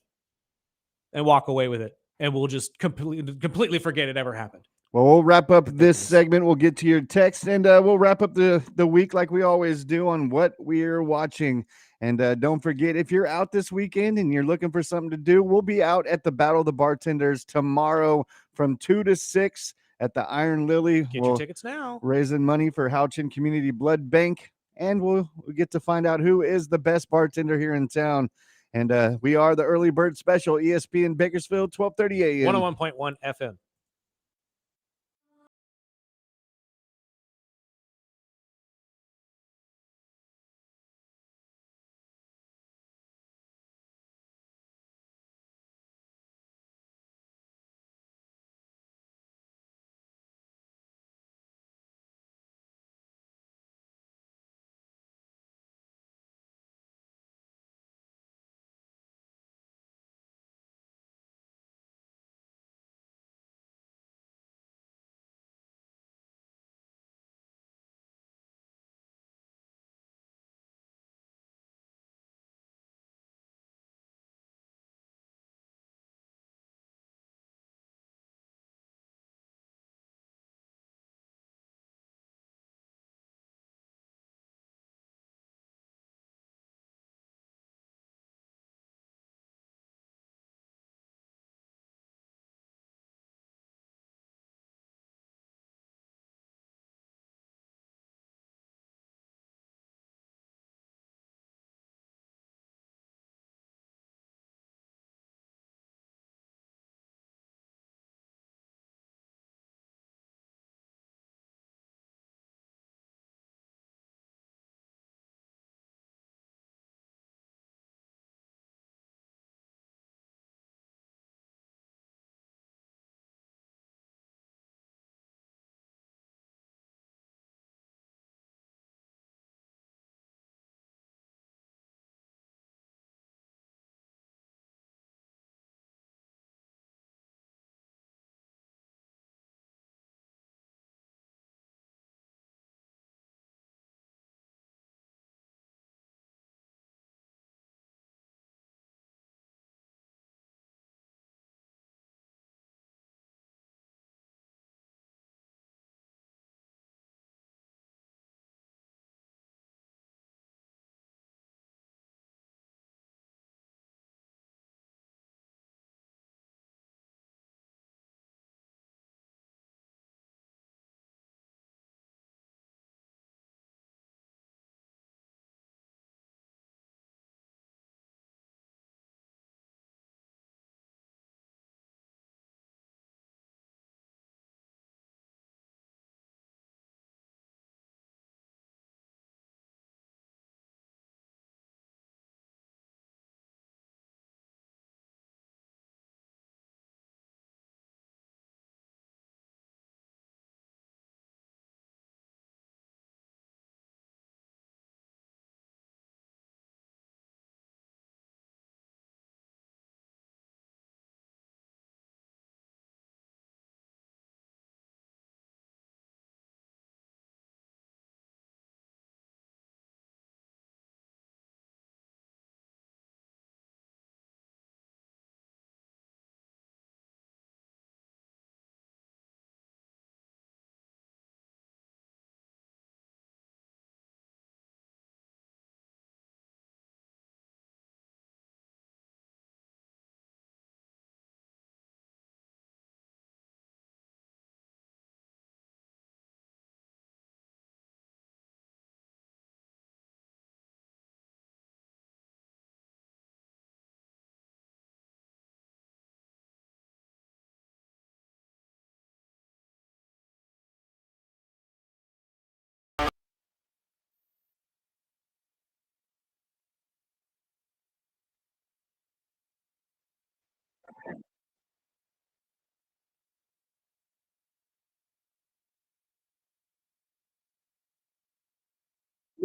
and walk away with it. And we'll just completely forget it ever happened. Well, we'll wrap up this segment. We'll get to your text, and we'll wrap up the week like we always do on what we're watching. And don't forget, if you're out this weekend and you're looking for something to do, we'll be out at the Battle of the Bartenders tomorrow from 2 to 6 at the Iron Lily. Get your tickets now. Raising money for Houchin Community Blood Bank, and we'll get to find out who is the best bartender here in town. And we are the Early Bird Special, ESPN Bakersfield, 12:30 a.m. 101.1 FM.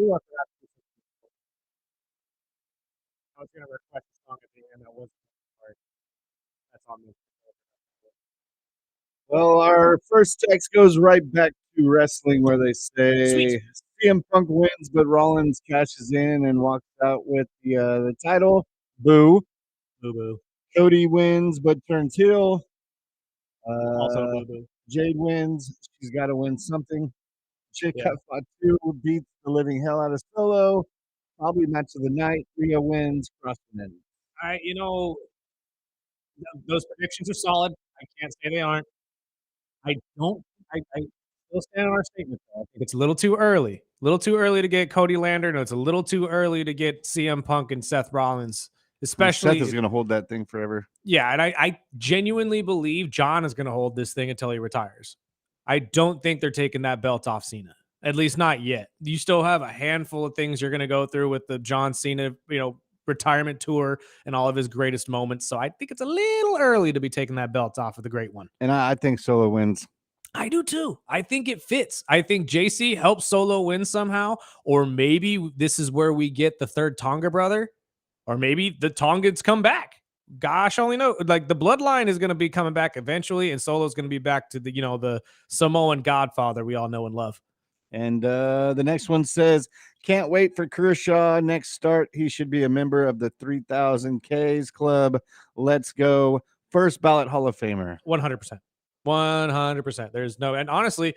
Ooh, I forgot to do something. I was going to request a song at the end. That wasn't part. That's on me. Well, our first text goes right back to wrestling, where they say Sweet. CM Punk wins, but Rollins cashes in and walks out with the title. Boo. Boo boo. Cody wins, but turns heel. Also boo boo. Jade wins. She's got to win something. Chica Yeah. Fatu beats the living hell out of Solo. Probably match of the night. Rhea wins. Crossman. Those predictions are solid. I can't say they aren't. I don't. I still stand on our statement. Though. I think it's a little too early. A little too early to get Cody Lander. No, it's a little too early to get CM Punk and Seth Rollins, especially. Seth is going to hold that thing forever. Yeah, and I genuinely believe John is going to hold this thing until he retires. I don't think they're taking that belt off Cena. At least not yet. You still have a handful of things you're going to go through with the John Cena, retirement tour and all of his greatest moments. So I think it's a little early to be taking that belt off of the great one. And I think Solo wins. I do too. I think it fits. I think JC helps Solo win somehow, or maybe this is where we get the third Tonga brother, or maybe the Tongans come back. Gosh, only know. Like the bloodline is going to be coming back eventually, and Solo's going to be back to the Samoan Godfather we all know and love. And the next one says, can't wait for Kershaw next start. He should be a member of the 3000 Ks club. Let's go. First ballot Hall of Famer. 100%. 100%. There's no, and honestly,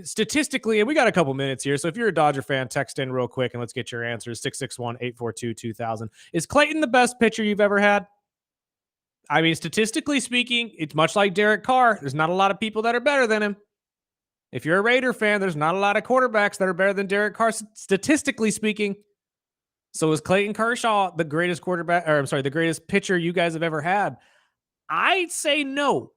statistically, and we got a couple minutes here. So if you're a Dodger fan, text in real quick and let's get your answers. 661-842-2000. Is Clayton the best pitcher you've ever had? I mean, statistically speaking, it's much like Derek Carr. There's not a lot of people that are better than him. If you're a Raider fan, there's not a lot of quarterbacks that are better than Derek Carr, statistically speaking. So is Clayton Kershaw the greatest the greatest pitcher you guys have ever had? I'd say no.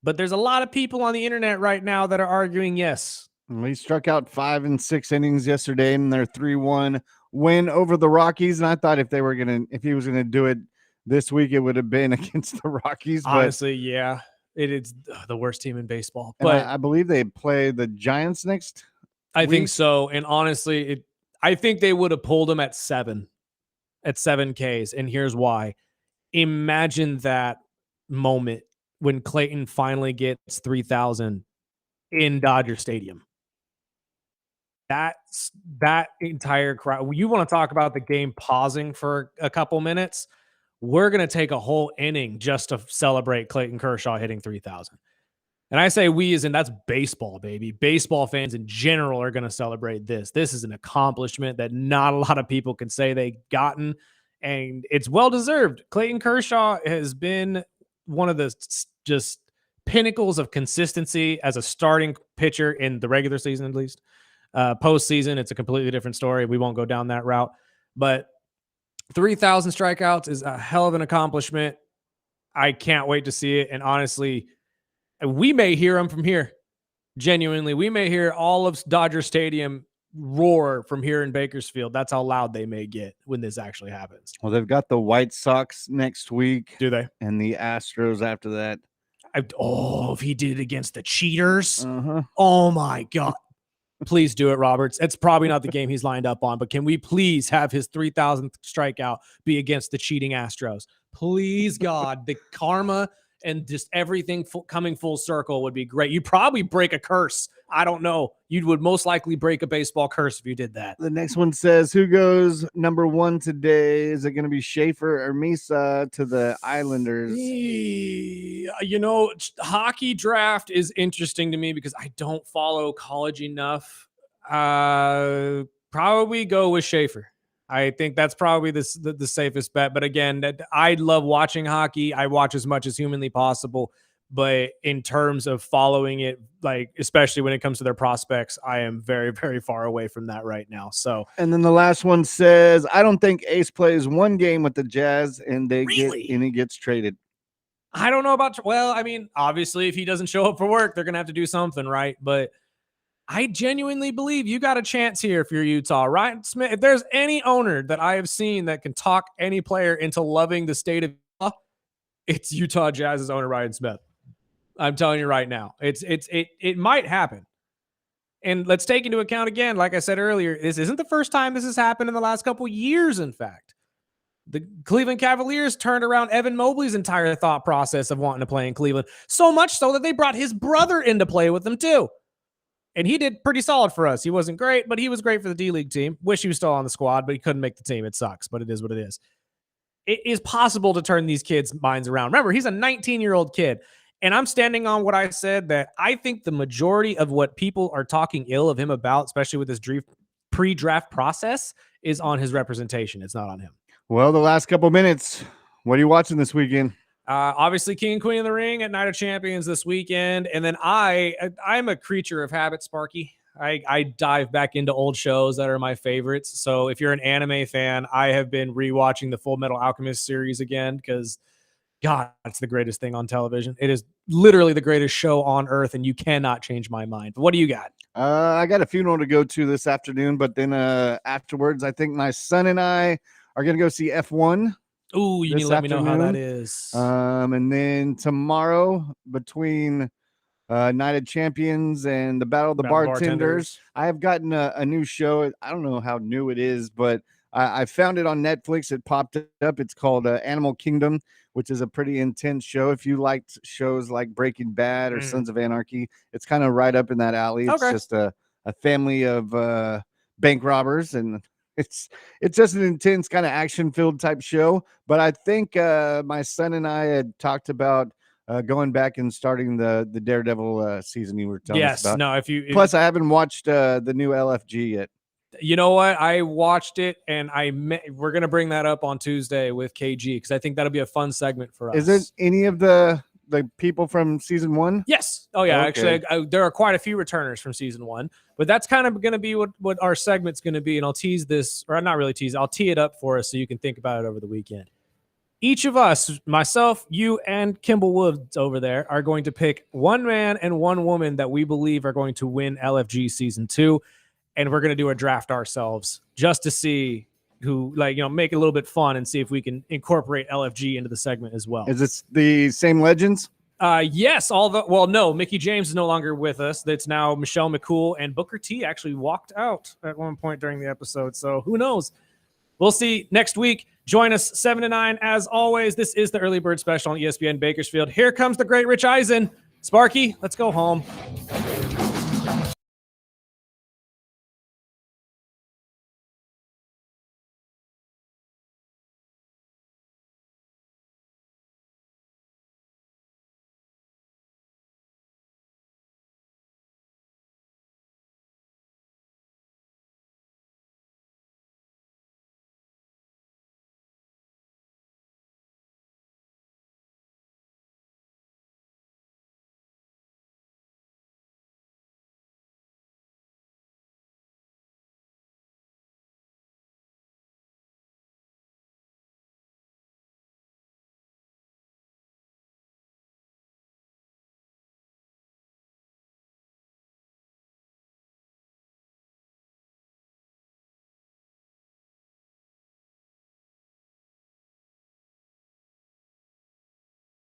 But there's a lot of people on the internet right now that are arguing yes. He struck out 5 and 6 innings yesterday in their 3-1 win over the Rockies. And I thought if he was gonna do it this week, it would have been against the Rockies. Honestly, yeah. It is the worst team in baseball. But I believe they play the Giants next. I think so. And honestly, I think they would have pulled him at 7 Ks. And here's why. Imagine that moment when Clayton finally gets 3,000 in Dodger Stadium. That entire crowd. You want to talk about the game pausing for a couple minutes? We're going to take a whole inning just to celebrate Clayton Kershaw hitting 3,000. And I say we as in that's baseball, baby. Baseball fans in general are going to celebrate this. This is an accomplishment that not a lot of people can say they've gotten, and it's well-deserved. Clayton Kershaw has been one of the just pinnacles of consistency as a starting pitcher in the regular season, at least. Postseason, it's a completely different story. We won't go down that route. But 3,000 strikeouts is a hell of an accomplishment. I can't wait to see it. And honestly, we may hear him from here. Genuinely, we may hear all of Dodger Stadium roar from here in Bakersfield. That's how loud they may get when this actually happens. Well, they've got the White Sox next week. Do they? And the Astros after that. If he did it against the cheaters. Uh-huh. Oh, my God. Please do it, Roberts. It's probably not the game he's lined up on, but can we please have his 3,000th strikeout be against the cheating Astros? Please, God, the karma and just everything coming full circle would be great. You'd probably break a curse. I don't know. You would most likely break a baseball curse if you did that. The next one says, who goes number 1 today? Is it going to be Schaefer or Misa to the Islanders? Hockey draft is interesting to me because I don't follow college enough. Probably go with Schaefer. I think that's probably the safest bet. But again, I love watching hockey. I watch as much as humanly possible. But in terms of following it, like especially when it comes to their prospects, I am very, very far away from that right now. So, and then the last one says, I don't think Ace plays one game with the Jazz and he gets traded. I don't know about. Well, I mean, obviously, if he doesn't show up for work, they're gonna have to do something, right? But I genuinely believe you got a chance here if you're Utah. Ryan Smith, if there's any owner that I have seen that can talk any player into loving the state of Utah, it's Utah Jazz's owner, Ryan Smith. I'm telling you right now, it might happen. And let's take into account again, like I said earlier, this isn't the first time this has happened in the last couple years, in fact. The Cleveland Cavaliers turned around Evan Mobley's entire thought process of wanting to play in Cleveland, so much so that they brought his brother into play with them too. And he did pretty solid for us. He wasn't great, but he was great for the D-League team. Wish he was still on the squad, but he couldn't make the team. It sucks, but it is what it is. It is possible to turn these kids' minds around. Remember, he's a 19-year-old kid. And I'm standing on what I said, that I think the majority of what people are talking ill of him about, especially with this pre-draft process, is on his representation. It's not on him. Well, the last couple minutes, what are you watching this weekend? Obviously, King and Queen of the Ring at Night of Champions this weekend. And then I'm a creature of habit, Sparky. I dive back into old shows that are my favorites. So if you're an anime fan, I have been rewatching the Full Metal Alchemist series again because, God, it's the greatest thing on television. It is literally the greatest show on earth, and you cannot change my mind. But what do you got? I got a funeral to go to this afternoon, but then afterwards, I think my son and I are going to go see F1. Ooh, you need to let me know how that is. And then tomorrow, between Night of Champions and the Battle of the Bartenders, I have gotten a new show. I don't know how new it is, but I found it on Netflix. It popped up. It's called Animal Kingdom, which is a pretty intense show. If you liked shows like Breaking Bad or Sons of Anarchy, it's kind of right up in that alley. It's just a family of bank robbers, and it's just an intense kind of action-filled type show. But I think my son and I had talked about going back and starting the Daredevil season you were telling us about. No, Plus, I haven't watched the new LFG yet. You know what? I watched it, and we're going to bring that up on Tuesday with KG because I think that'll be a fun segment for us. Is it any of the people from season 1? Yes. Oh, yeah. Okay. Actually, there are quite a few returners from season 1, but that's kind of going to be what our segment's going to be, and I'll tease this, or not really tease, I'll tee it up for us so you can think about it over the weekend. Each of us, myself, you, and Kimball Woods over there, are going to pick one man and one woman that we believe are going to win LFG season 2. And we're going to do a draft ourselves just to see who, make it a little bit fun and see if we can incorporate LFG into the segment as well. Is this the same legends? Yes. No, Mickey James is no longer with us. That's now Michelle McCool, and Booker T actually walked out at one point during the episode. So who knows? We'll see next week. Join us 7 to 9. As always, this is the Early Bird Special on ESPN Bakersfield. Here comes the great Rich Eisen. Sparky, let's go home.